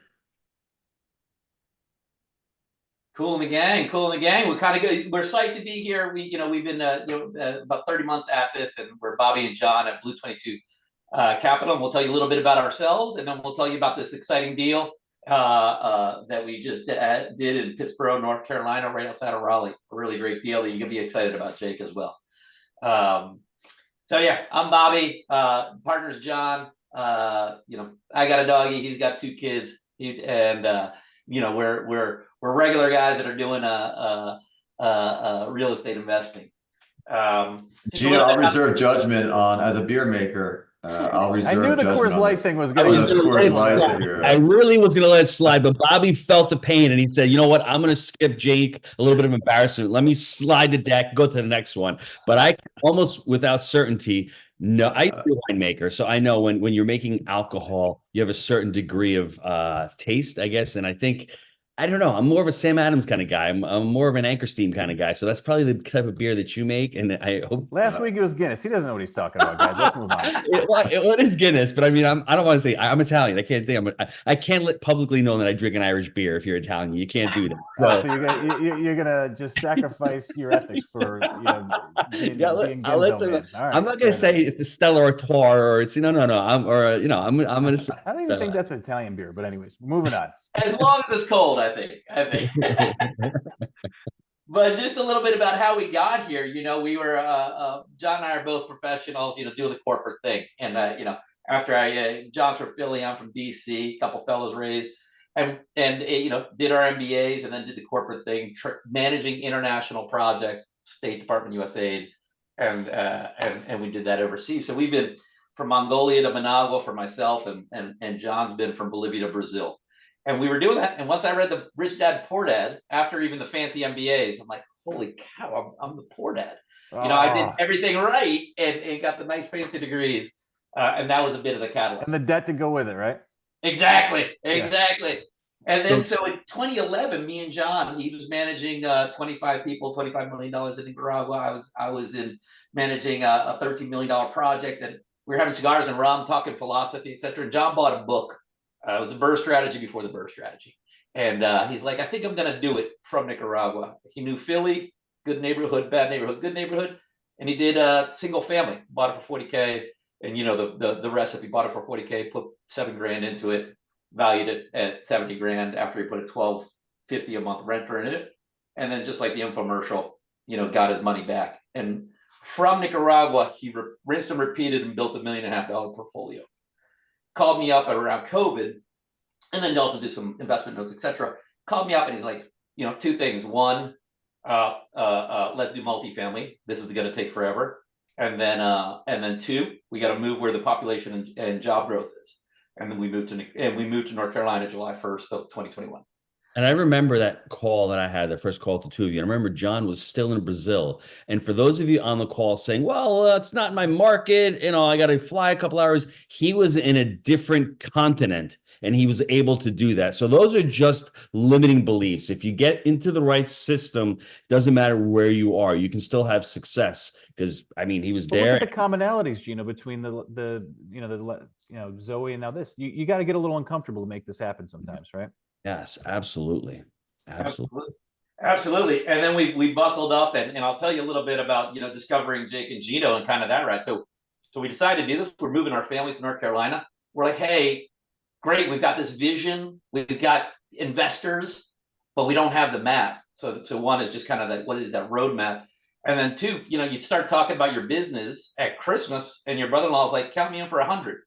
Cool in the gang. We're kind of good. We're psyched to be here. We've been about 30 months at this, and we're Bobby and John at Blue 22 Capital. And we'll tell you a little bit about ourselves, and then we'll tell you about this exciting deal that we just did in Pittsburgh, North Carolina, right outside of Raleigh. A really great deal that you can be excited about, Jake, as well. So yeah, I'm Bobby. Partner's John. I got a doggy. He's got 2 kids. We're regular guys that are doing real estate investing. Gino, I'll reserve judgment on, as a beer maker, I'll I reserve knew the judgment Coors on Light this. thing was I going On was to. those gonna let Coors it Lights slide. that you're. I really was going to let it slide, but Bobby felt the pain and he said, you know what? I'm going to skip Jake, a little bit of embarrassment. Let me slide the deck, go to the next one. But I almost without certainty, no, I Uh, do winemaker. So I know when you're making alcohol, you have a certain degree of taste, I guess. And I think, I don't know, I'm more of a Sam Adams kind of guy. I'm more of an Anchorstein kind of guy. So that's probably the type of beer that you make. And I hope Last week it was Guinness. He doesn't know what he's talking about, guys. Let's move on. it is Guinness, but I mean, I don't want to say I'm Italian. I can't think. I can't let publicly know that I drink an Irish beer. If you're Italian, you can't do that. So, So you're gonna just sacrifice your ethics for being yeah, being I'll let Ginzo them. man. All right, I'm not fair gonna say enough. it's a Stella Artois or it's no. I'm gonna say. I don't even think that's an Italian beer, but anyways, moving on. As long as it's cold, I think. But just a little bit about how we got here. We were John and I are both professionals. Doing the corporate thing, and after John's from Philly, I'm from DC. A couple fellows raised, and did our MBAs, and then did the corporate thing, managing international projects, State Department, USAID, and we did that overseas. So we've been from Mongolia to Managua for myself, and John's been from Bolivia to Brazil. And we were doing that. And once I read the Rich Dad Poor Dad, after even the fancy MBAs, I'm like, holy cow, I'm the poor dad. I did everything right and got the nice fancy degrees. And that was a bit of the catalyst. And the debt to go with it, right? Exactly. Yeah. And then so in 2011, me and John, he was managing 25 people, $25 million in Nicaragua. I was in managing a $13 million project, and we were having cigars and rum, talking philosophy, etc. And John bought a book. It was the Burr strategy before the Burr strategy. And he's like, I think I'm going to do it from Nicaragua. He knew Philly, good neighborhood, bad neighborhood, good neighborhood. And he did a single family, bought it for 40K. And the recipe, bought it for 40K, put $7,000 into it, valued it at 70 grand after he put a 1250 a month renter in it. And then just like the infomercial, got his money back. And from Nicaragua, he rinsed and repeated and built $1.5 million portfolio. Called me up around COVID, and then he also did some investment notes, etc. Called me up and he's like, two things. One, let's do multifamily. This is going to take forever. And then two, we got to move where the population and job growth is. And then we moved to North Carolina July 1st of 2021. And I remember that call that I had, the first call to two of you. And I remember John was still in Brazil. And for those of you on the call saying, well, it's not my market, I got to fly a couple hours. He was in a different continent and he was able to do that. So those are just limiting beliefs. If you get into the right system, doesn't matter where you are, you can still have success. Because he was there. Look at the commonalities, Gino, between Zoe and now this. You got to get a little uncomfortable to make this happen sometimes, right? Yes, absolutely. Absolutely. And then we buckled up, and I'll tell you a little bit about, discovering Jake and Gino and kind of that, right? So we decided to do this. We're moving our families to North Carolina. We're like, hey, great. We've got this vision. We've got investors, but we don't have the map. So one is just kind of what is that roadmap? And then two, you start talking about your business at Christmas, and your brother-in-law is like, count me in for 100.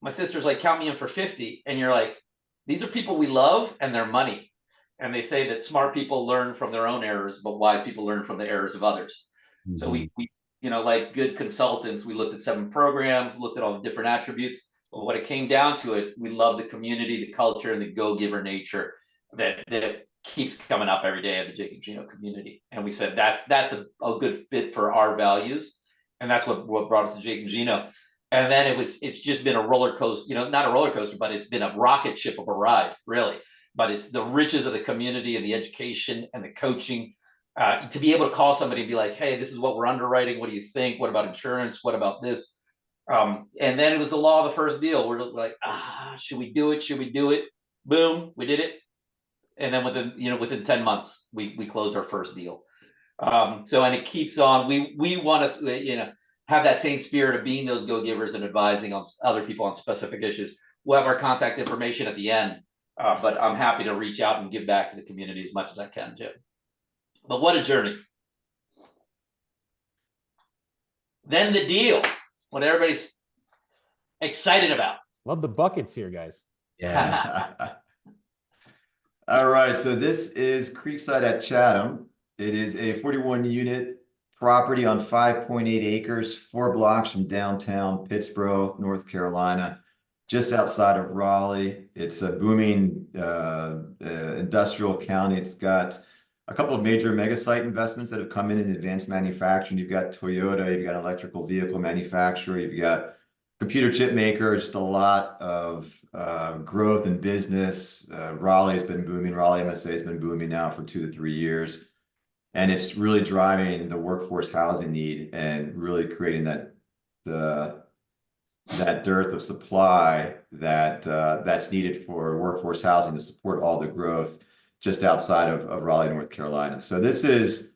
My sister's like, count me in for 50. And you're like, these are people we love and their money. And they say that smart people learn from their own errors, but wise people learn from the errors of others. Mm-hmm. So we like good consultants, we looked at 7 programs, looked at all the different attributes. But when it came down to it, we love the community, the culture, and the go-giver nature that keeps coming up every day at the Jake and Gino community. And we said that's a good fit for our values, and that's what brought us to Jake and Gino. And then it's just been a roller coaster, not a roller coaster, but it's been a rocket ship of a ride, really. But it's the riches of the community and the education and the coaching, to be able to call somebody and be like, hey, this is what we're underwriting. What do you think? What about insurance? What about this? And then it was the law of the first deal. We're like, should we do it? Should we do it? Boom, we did it. And then within 10 months, we closed our first deal. And it keeps on. We want to, have that same spirit of being those go-givers and advising on other people on specific issues. We'll have our contact information at the end, but I'm happy to reach out and give back to the community as much as I can, Jim. But what a journey. Then the deal, what everybody's excited about. Love the buckets here, guys. Yeah. All right, so this is Creekside at Chatham. It is a 41 unit, property on 5.8 acres, 4 blocks from downtown Pittsboro, North Carolina, just outside of Raleigh. It's a booming industrial county. It's got a couple of major mega site investments that have come in advanced manufacturing. You've got Toyota, you've got an electrical vehicle manufacturer, you've got computer chip maker, just a lot of growth in business. Raleigh's been booming. Raleigh MSA has been booming now for 2 to 3 years. And it's really driving the workforce housing need and really creating that dearth of supply that's needed for workforce housing to support all the growth just outside of Raleigh, North Carolina. So this is,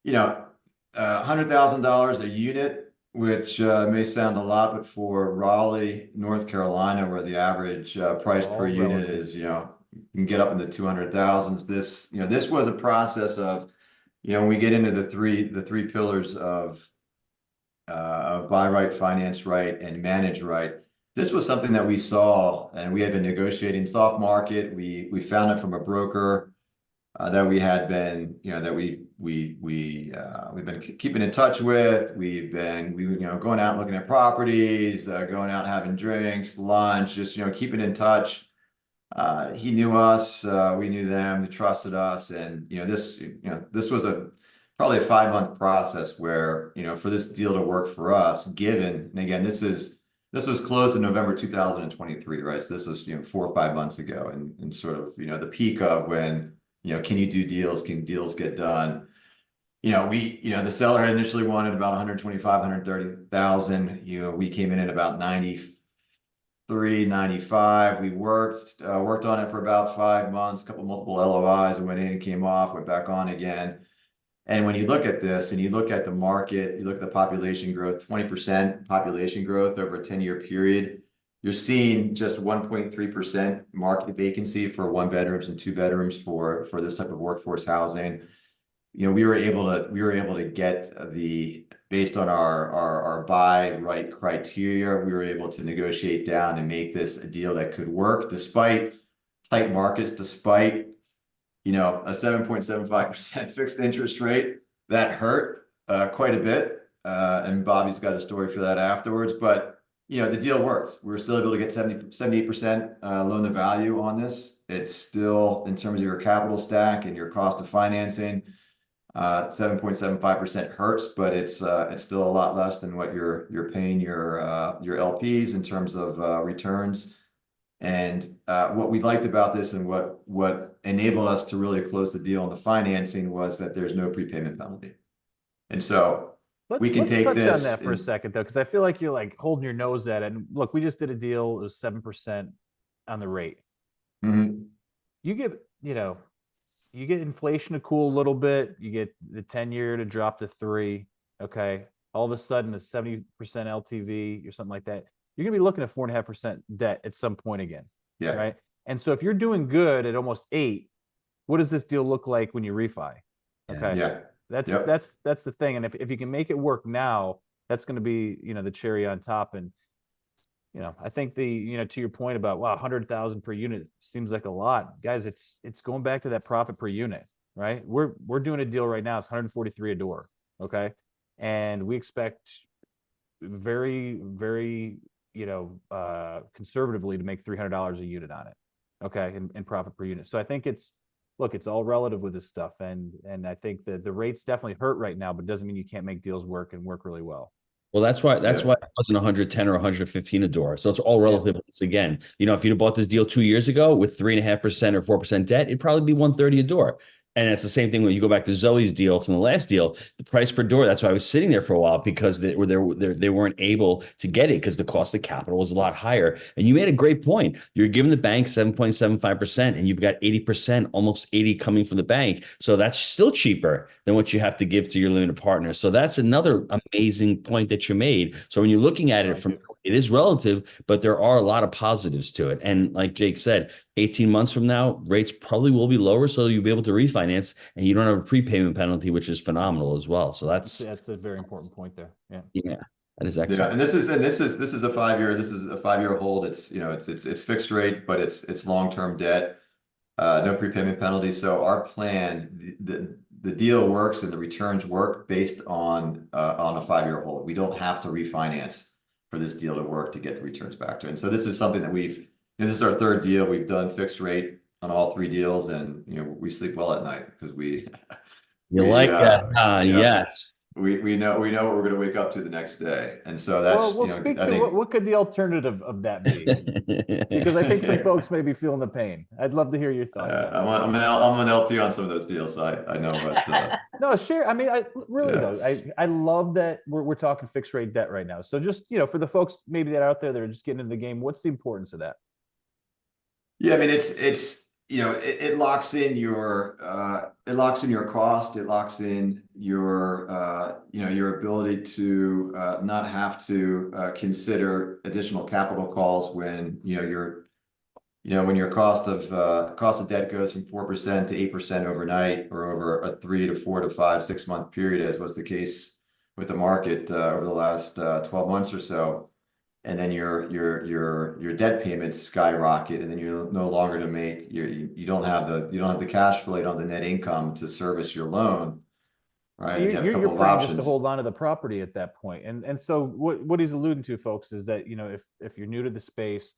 $100,000 a unit, which may sound a lot, but for Raleigh, North Carolina, where the average price per unit is, you can get up in the 200,000s. This was a process of, when we get into the three pillars of buy right, finance right, and manage right. This was something that we saw, and we had been negotiating soft market. We found it from a broker that we had been, that we've been keeping in touch with. We were going out looking at properties, going out having drinks, lunch, just keeping in touch. He knew us, we knew them, they trusted us, and this was probably a 5-month process where for this deal to work for us, given, and again, this was closed in November 2023, right? So this was 4 or 5 months ago, and sort of the peak of when can you do deals? Can deals get done? The seller had initially wanted about 125, 130,000. We came in at about 93, 95. We worked on it for about 5 months, a couple multiple LOIs, and went in and came off, went back on again. And when you look at this and you look at the market, you look at the population growth, 20% population growth over a 10-year period, you're seeing just 1.3% market vacancy for 1-bedrooms and 2-bedrooms for this type of workforce housing. We were able to get based on our buy right criteria, we were able to negotiate down and make this a deal that could work despite tight markets, despite a 7.75% fixed interest rate. That hurt quite a bit. And Bobby's got a story for that afterwards, but the deal worked. We were still able to get 78% loan to value on this. It's still, in terms of your capital stack and your cost of financing, 7.75% hurts, but it's still a lot less than what you're paying your LPs in terms of returns. And what we liked about this and what enabled us to really close the deal on the financing was that there's no prepayment penalty. And so we can take touch this on that for a second, though, because I feel like you're like holding your nose at it. And look, we just did a deal. It was 7% on the rate. Mm-hmm. You get inflation to cool a little bit. You get the 10-year to drop to 3. Okay. All of a sudden, a 70% LTV or something like that. You're going to be looking at 4.5% debt at some point again. Yeah. Right. And so if you're doing good at almost 8, what does this deal look like when you refi? Okay. Yeah. That's the thing. And if you can make it work now, that's going to be, the cherry on top. And, I think to your point about, wow, 100,000 per unit seems like a lot. Guys, it's going back to that profit per unit, right? We're doing a deal right now. It's 143 a door. Okay. And we expect very, very, conservatively to make $300 a unit on it. Okay. In profit per unit. So I think it's all relative with this stuff. And I think that the rates definitely hurt right now, but it doesn't mean you can't make deals work and work really well. Well, that's why it wasn't 110 or 115 a door. So it's all relative. Yeah. Once again, if you'd have bought this deal 2 years ago with 3.5% or 4% debt, it'd probably be 130 a door. And it's the same thing when you go back to Zoe's deal from the last deal, the price per door. That's why I was sitting there for a while, because they weren't able to get it because the cost of capital was a lot higher. And you made a great point. You're giving the bank 7.75%, and you've got 80%, almost 80 coming from the bank. So that's still cheaper than what you have to give to your limited partners. So that's another amazing point that you made. So when you're looking at it it is relative, but there are a lot of positives to it. And like Jake said, 18 months from now, rates probably will be lower, so you'll be able to refinance, and you don't have a prepayment penalty, which is phenomenal as well. So that's a very important point there. Yeah, that is excellent. Yeah, and this is a 5-year hold. It's it's fixed rate, but it's long-term debt, no prepayment penalty. So our plan, the the deal works and the returns work based on a 5-year hold. We don't have to refinance for this deal to work to get the returns back to it. And so this is something that this is our third deal. We've done fixed rate on all 3 deals, and we sleep well at night because Yes. we know what we're going to wake up to the next day. And so Well, that's we'll speak to what could the alternative of that be? Because I think some folks may be feeling the pain. I'd love to hear your thoughts. I'm gonna help you on some of those deals. I know, but no, share. I mean, I really Yeah. though. I love that we're talking fixed rate debt right now. So just for the folks maybe that are out there that are just getting into the game, what's the importance of that? yeah, I mean it locks in your cost, it locks in your ability to not have to consider additional capital calls when when your cost of debt goes from 4% to 8% overnight, or over a 3 to 4 to 5, 6 month period, as was the case with the market over the last 12 months or so. And then your debt payments skyrocket, and then you're no longer to make you don't have the cash flow, you don't have the net income to service your loan, right? You have a couple of praying options just to hold on to the property at that point. And so what he's alluding to, folks, is that if you're new to the space,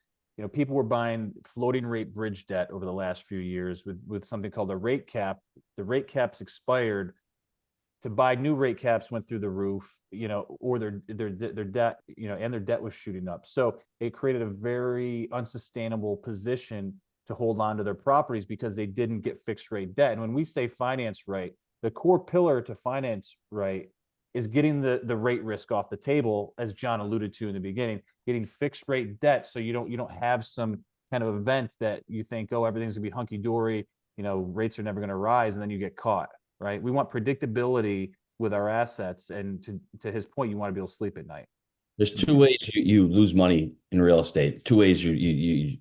people were buying floating rate bridge debt over the last few years with something called a rate cap. The rate caps expired. To buy new rate caps went through the roof, or their debt, and their debt was shooting up. So it created a very unsustainable position to hold on to their properties because they didn't get fixed rate debt. And when we say finance right, the core pillar to finance right is getting the rate risk off the table, as John alluded to in the beginning, getting fixed rate debt so you don't have some kind of event that you think, oh, everything's gonna be hunky dory, rates are never gonna rise, and then you get caught. Right? We want predictability with our assets, and to his point, you want to be able to sleep at night. There's 2 ways you lose money in real estate. 2 ways you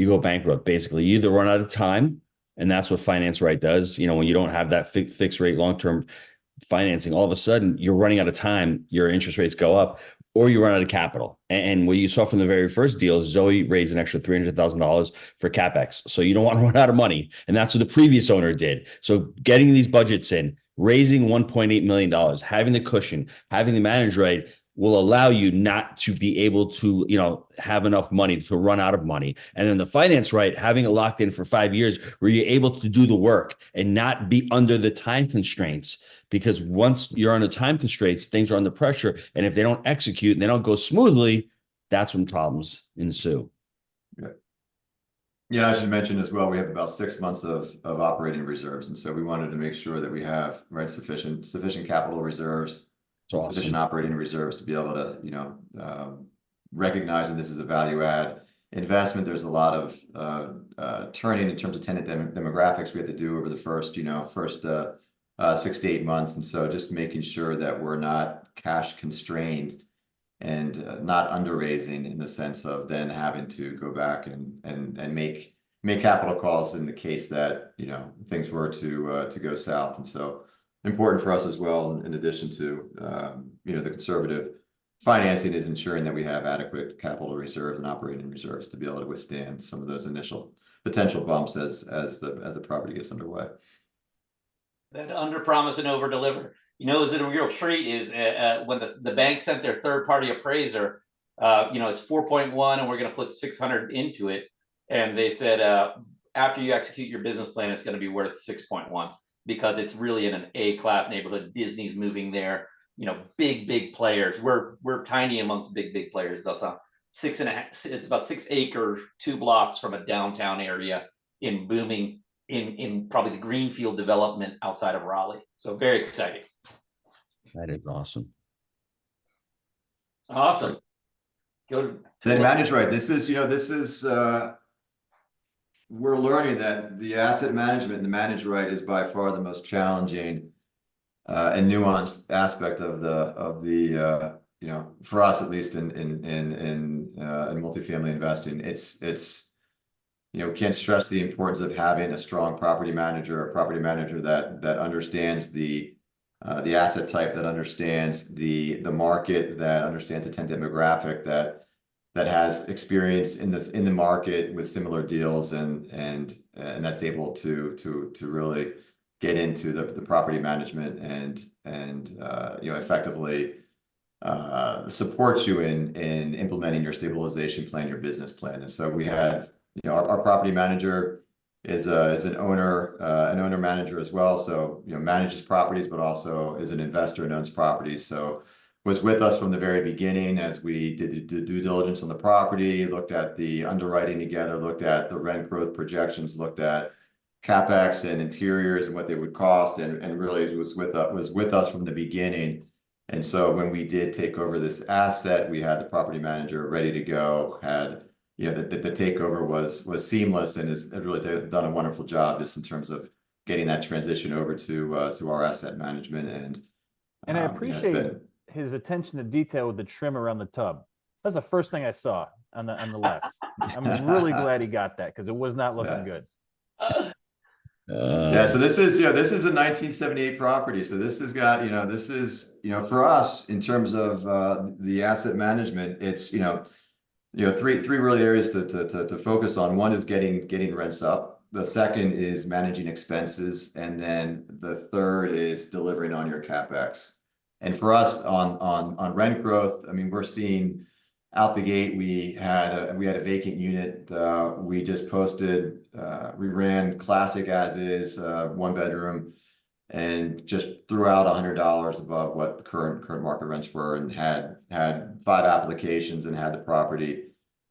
go bankrupt. Basically, you either run out of time, and that's what finance right does. When you don't have that fixed rate long-term financing, all of a sudden you're running out of time, your interest rates go up, or you run out of capital. And what you saw from the very first deal, Zoe raised an extra $300,000 for CapEx. So you don't want to run out of money. And that's what the previous owner did. So getting these budgets in, raising $1.8 million, having the cushion, having the manage right will allow you not to be able to, have enough money to run out of money. And then the finance right, having it locked in for 5 years where you're able to do the work and not be under the time constraints. Because once you're under time constraints, things are under pressure. And if they don't execute and they don't go smoothly, that's when problems ensue. Yeah, I should mention as well, we have about 6 months of operating reserves. And so we wanted to make sure that we have sufficient capital reserves, sufficient operating reserves to be able to, recognize that this is a value add investment. There's a lot of turning in terms of tenant demographics we have to do over the first 6 to 8 months. And so just making sure that we're not cash constrained and not under raising in the sense of then having to go back and make capital calls in the case that things were to go south. And so important for us as well, in addition to the conservative financing, is ensuring that we have adequate capital reserves and operating reserves to be able to withstand some of those initial potential bumps as the property gets underway. That under promise and over deliver. Is it a real treat is when the bank sent their third party appraiser, it's 4.1 and we're going to put 600 into it. And they said, after you execute your business plan, it's going to be worth 6.1 because it's really in an A-class neighborhood. Disney's moving there, big players. We're tiny amongst big players. That's it's about 6 acres, 2 blocks from a downtown area in booming in probably the greenfield development outside of Raleigh. So very exciting. That is awesome. Awesome. Go to Then manage right. This is we're learning that the asset management and the manage right is by far the most challenging and nuanced aspect of the for us, at least in multifamily investing. It's can't stress the importance of having a strong property manager, that understands the asset type, that understands the market, that understands the tenant demographic, that has experience in the market with similar deals, and that's able to really get into the property management and effectively supports you in implementing your stabilization plan, your business plan. And so we had, our property manager is an owner manager as well. So, manages properties, but also is an investor and owns properties. So was with us from the very beginning as we did the due diligence on the property, looked at the underwriting together, looked at the rent growth projections, looked at CapEx and interiors and what they would cost, and really was with us from the beginning. And so when we did take over this asset, we had the property manager ready to go, had, the takeover was seamless, and has really done a wonderful job just in terms of getting that transition over to our asset management. And I appreciate his attention to detail with the trim around the tub. That's the first thing I saw on the left. I'm really glad he got that, because it was not looking good. Yeah, so this is a 1978 property. So this has got, this is, for us in terms of the asset management, it's, three really areas to focus on. One is getting rents up. The second is managing expenses, and then the third is delivering on your CapEx. And for us on rent growth, I mean, we're seeing out the gate, we had a vacant unit. We just posted, we ran classic as is, 1 bedroom, and just threw out $100 above what the current market rents were, and had 5 applications, and had the property,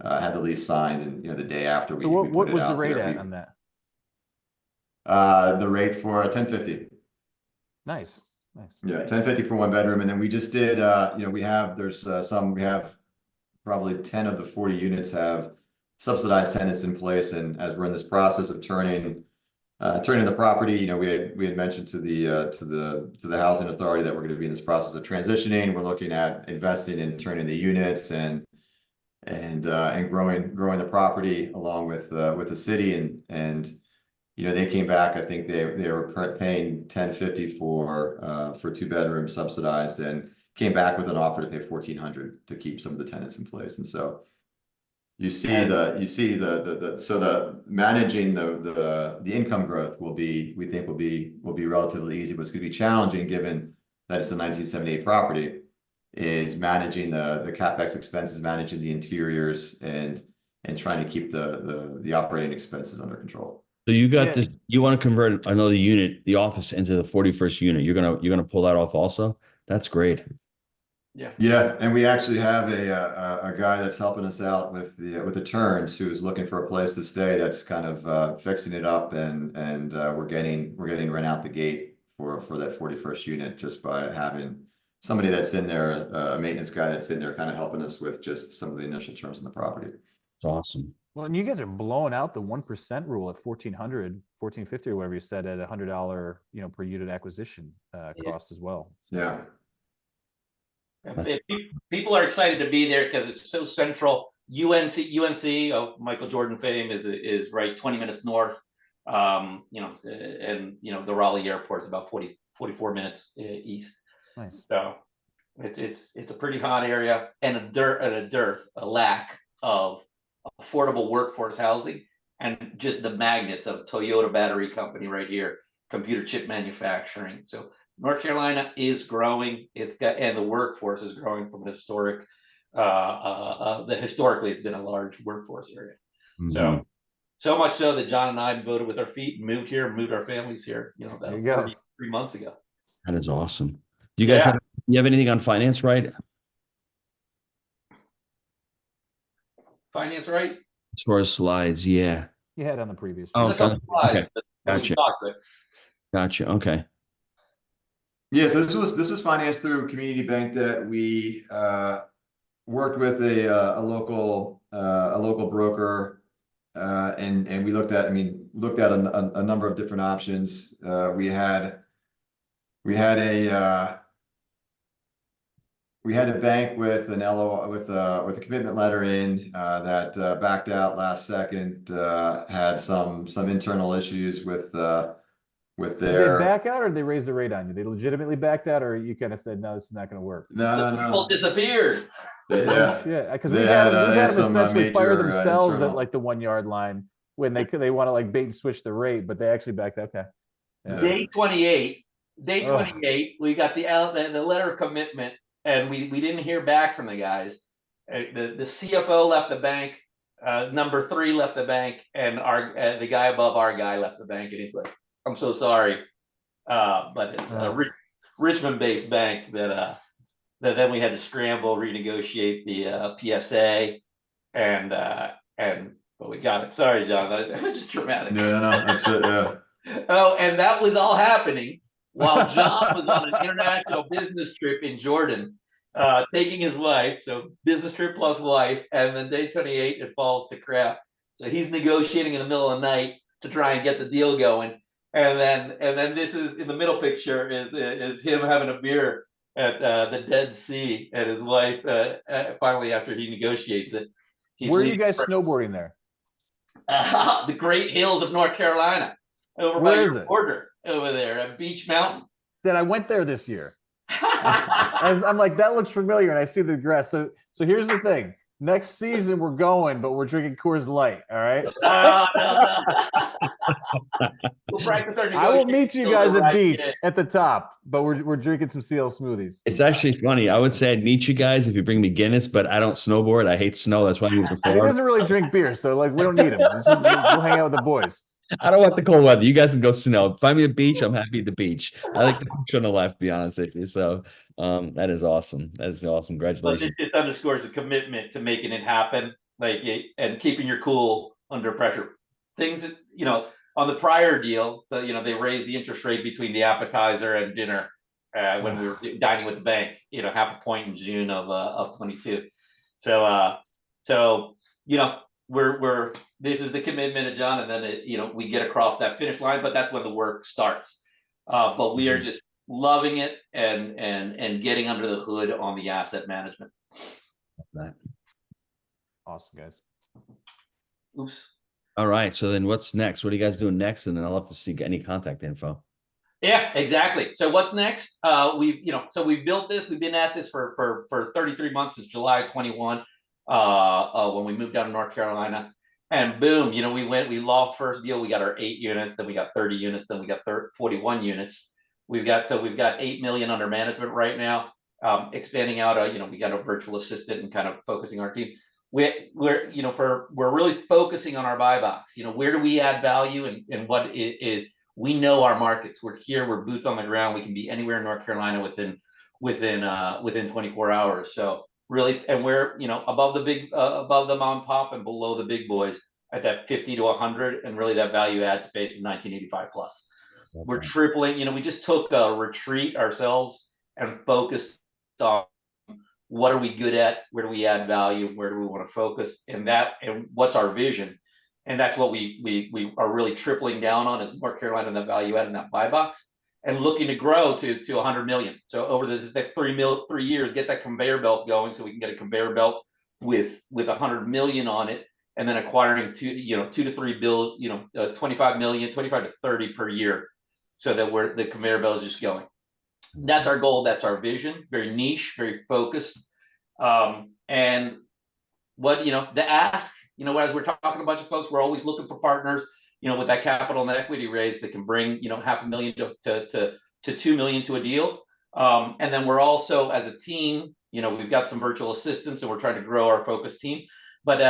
had the lease signed, and the day after we. So what was the rate on that? The rate for a 1050. Nice. Yeah, 1050 for 1 bedroom, and then we just did. We have probably 10 of the 40 units have subsidized tenants in place, and as we're in this process of turning the property, we had mentioned to the housing authority that we're going to be in this process of transitioning. We're looking at investing in turning the units and growing the property along with the city, and they came back. I think they were paying $1050 for 2 bedrooms subsidized, and came back with an offer to pay $1,400 to keep some of the tenants in place. And so you see the managing the income growth we think will be relatively easy, but it's going to be challenging given that it's a 1978 property, is managing the CapEx expenses, managing the interiors, and trying to keep the operating expenses under control. So you got this, you want to convert another unit, the office, into the 41st unit. You're gonna pull that off also? That's great. Yeah, and we actually have a guy that's helping us out with the turns, who's looking for a place to stay. That's kind of fixing it up, and we're getting rent out the gate for that 41st unit, just by having somebody that's in there, a maintenance guy that's in there, kind of helping us with just some of the initial terms in the property. It's awesome. Well, and you guys are blowing out the 1% rule at $1,450 or whatever you said, at $100 per unit acquisition cost as well. Yeah. People are excited to be there because it's so central. UNC of Michael Jordan fame is right 20 minutes north. And the Raleigh airport is about 44 minutes east. Nice. So it's a pretty hot area, and a lack of affordable workforce housing, and just the magnets of Toyota Battery Company right here, computer chip manufacturing. So North Carolina is growing. And the workforce is growing from historically it's been a large workforce area. Mm-hmm. So much so that John and I voted with our feet and moved here, moved our families here, 3 months ago. That is awesome. Do you guys have anything on finance, right? Finance, right? As far as slides, yeah. You had on the previous. Oh, okay. Gotcha. Okay. Yes, this was financed through community bank debt. We worked with a local broker, and we looked at a number of different options. We had a bank with an LO with a commitment letter in that backed out last second. Had some internal issues with their. Did they back out, or did they raise the rate on you? They legitimately backed out, or you kind of said, no, this is not going to work? No. People disappeared. Yeah. Shit. Because we had them essentially fire themselves internal. at like the 1 yard line when they want to like bait and switch the rate, but they actually backed. Okay. Yeah. Day 28, Ugh. we got the letter of commitment, and we didn't hear back from the guys. The CFO left the bank, number 3 left the bank, and the guy above our guy left the bank, and he's like, "I'm so sorry," but it's a Richmond-based bank that then we had to scramble, renegotiate the PSA, and but we got it. Sorry, John, that was just dramatic. No, that's it. Yeah. Oh, and that was all happening while John was on an international business trip in Jordan, taking his wife. So business trip plus wife, and then day 28 it falls to crap. So he's negotiating in the middle of the night to try and get the deal going. And then this is in the middle picture is him having a beer at the Dead Sea, and his wife finally, after he negotiates it. Where are you guys snowboarding there? The Great Hills of North Carolina, over Where by is your it? border over there at Beach Mountain. That I went there this year. As I'm like, that looks familiar, and I see the grass. So here's the thing. Next season we're going, but we're drinking Coors Light. All right. No. We'll practice our I will meet you guys at beach in. at the top, but we're drinking some CL smoothies. It's actually funny. I would say I'd meet you guys if you bring me Guinness, but I don't snowboard. I hate snow. That's why I moved to He Florida. doesn't really drink beer, so like we don't need him. We'll hang out with the boys. I don't want the cold weather. You guys can go snow. Find me a beach. I'm happy at the beach. I like the beach on the left, to be honest with you. So that is awesome. That is awesome. But Congratulations. it just underscores the commitment to making it happen, like, and keeping your cool under pressure. Things that, on the prior deal, so they raised the interest rate between the appetizer and dinner when we were dining with the bank. Half a point in June of 22. So we're this is the commitment of John, and then we get across that finish line, but that's when the work starts. But we are just loving it and getting under the hood on the asset management. Awesome, guys. Oops. All right. So then what's next? What are you guys doing next? And then I'll have to see any contact info. Yeah, exactly. So what's next? We've built this. We've been at this for 33 months, since July 21, when we moved down to North Carolina. And boom, we loft first deal. We got our 8 units, then we got 30 units, then we got 41 units. We've got 8 million under management right now. Expanding out, we got a virtual assistant and kind of focusing our team. We're really focusing on our buy box. Where do we add value, and what is we know our markets. We're here. We're boots on the ground. We can be anywhere in North Carolina within 24 hours. So really, and we're above the mom and pop and below the big boys at that 50 to 100, and really that value add space of 1985 plus. Okay. We're tripling. We just took a retreat ourselves and focused on what are we good at, where do we add value, where do we want to focus, and what's our vision. And that's what we are really tripling down on, is North Carolina and that value add in that buy box, and looking to grow to 100 million. So over the next 3 years, get that conveyor belt going, so we can get a conveyor belt with 100 million on it, and then acquiring 2 to 3 billion, 25 million, 25 to 30 per year, so that the conveyor belt is just going. That's our goal. That's our vision. Very niche, very focused, and what the ask. As we're talking to a bunch of folks, we're always looking for partners, with that capital and equity raise that can bring, $500,000 to 2 million to a deal. And then we're also, as a team, we've got some virtual assistants, and we're trying to grow our focus team. But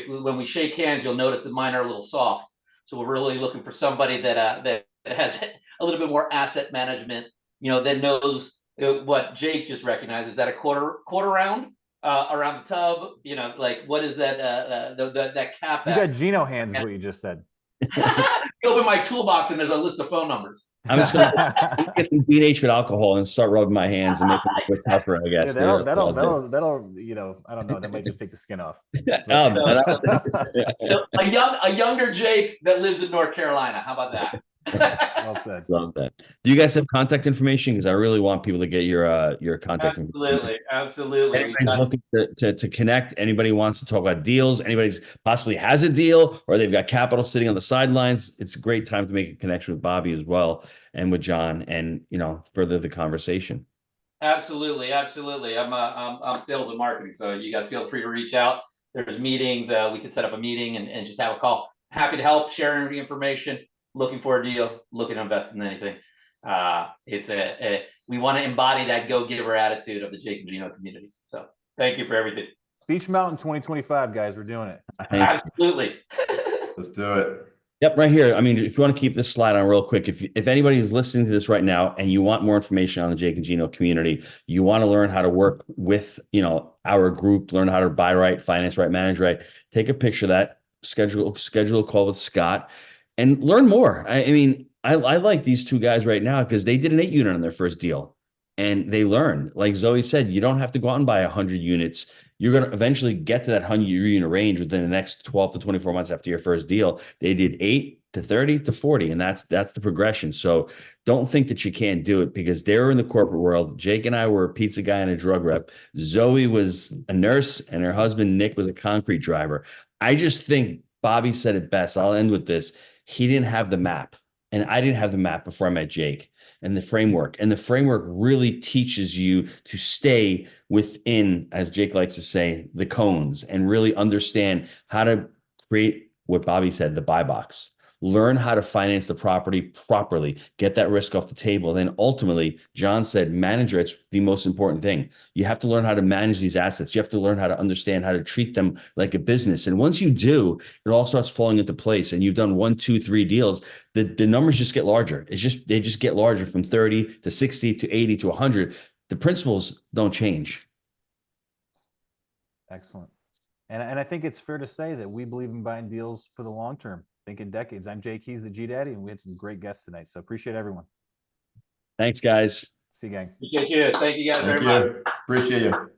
when we shake hands, you'll notice that mine are a little soft. So we're really looking for somebody that has a little bit more asset management, that knows what Jake just recognized, is that a quarter round. Around the tub, like what is that? That cap. You got Gino hands, is what you just said. Open my toolbox and there's a list of phone numbers. I'm just going to get some denatured alcohol and start rubbing my hands and make it a bit tougher, I guess. Yeah, that'll I don't know. That might just take the skin off. A younger Jake that lives in North Carolina. How about that? Well said. Love that. Do you guys have contact information? Because I really want people to get your contact information. Absolutely. Anybody's looking to connect. Anybody wants to talk about deals. Anybody's possibly has a deal, or they've got capital sitting on the sidelines. It's a great time to make a connection with Bobby as well, and with John, and further the conversation. Absolutely. I'm sales and marketing, so you guys feel free to reach out. There's meetings. We can set up a meeting and just have a call. Happy to help, sharing the information. looking for a deal, looking to invest in anything. We want to embody that go-giver attitude of the Jake and Gino community. So thank you for everything. Beach Mountain 2025, guys. We're doing it. Absolutely. Let's do it. Yep, right here. I mean, if you want to keep this slide on real quick, if anybody is listening to this right now and you want more information on the Jake and Gino community, you want to learn how to work with, our group, learn how to buy right, finance right, manage right, take a picture of that, schedule a call with Scott and learn more. I mean, I like these two guys right now because they did an 8-unit on their first deal and they learned. Like Zoe said, you don't have to go out and buy 100 units. You're going to eventually get to that 100-unit range within the next 12 to 24 months after your first deal. They did 8 to 30 to 40, and that's the progression. So don't think that you can't do it because they're in the corporate world. Jake and I were a pizza guy and a drug rep. Zoe was a nurse, and her husband, Nick, was a concrete driver. I just think Bobby said it best. I'll end with this. He didn't have the map, and I didn't have the map before I met Jake. And the framework really teaches you to stay within, as Jake likes to say, the cones and really understand how to create what Bobby said, the buy box. Learn how to finance the property properly, get that risk off the table. Then ultimately, John said, manager, it's the most important thing. You have to learn how to manage these assets. You have to learn how to understand how to treat them like a business. And once you do, it all starts falling into place. And you've done 1, 2, 3 deals. The numbers just get larger. They just get larger from 30 to 60 to 80 to 100. The principles don't change. Excellent. And I think it's fair to say that we believe in buying deals for the long term. Think in decades. I'm Jake. He's the G Daddy, and we had some great guests tonight. So appreciate everyone. Thanks, guys. See you, gang. Appreciate you. Thank you guys very much. Appreciate you.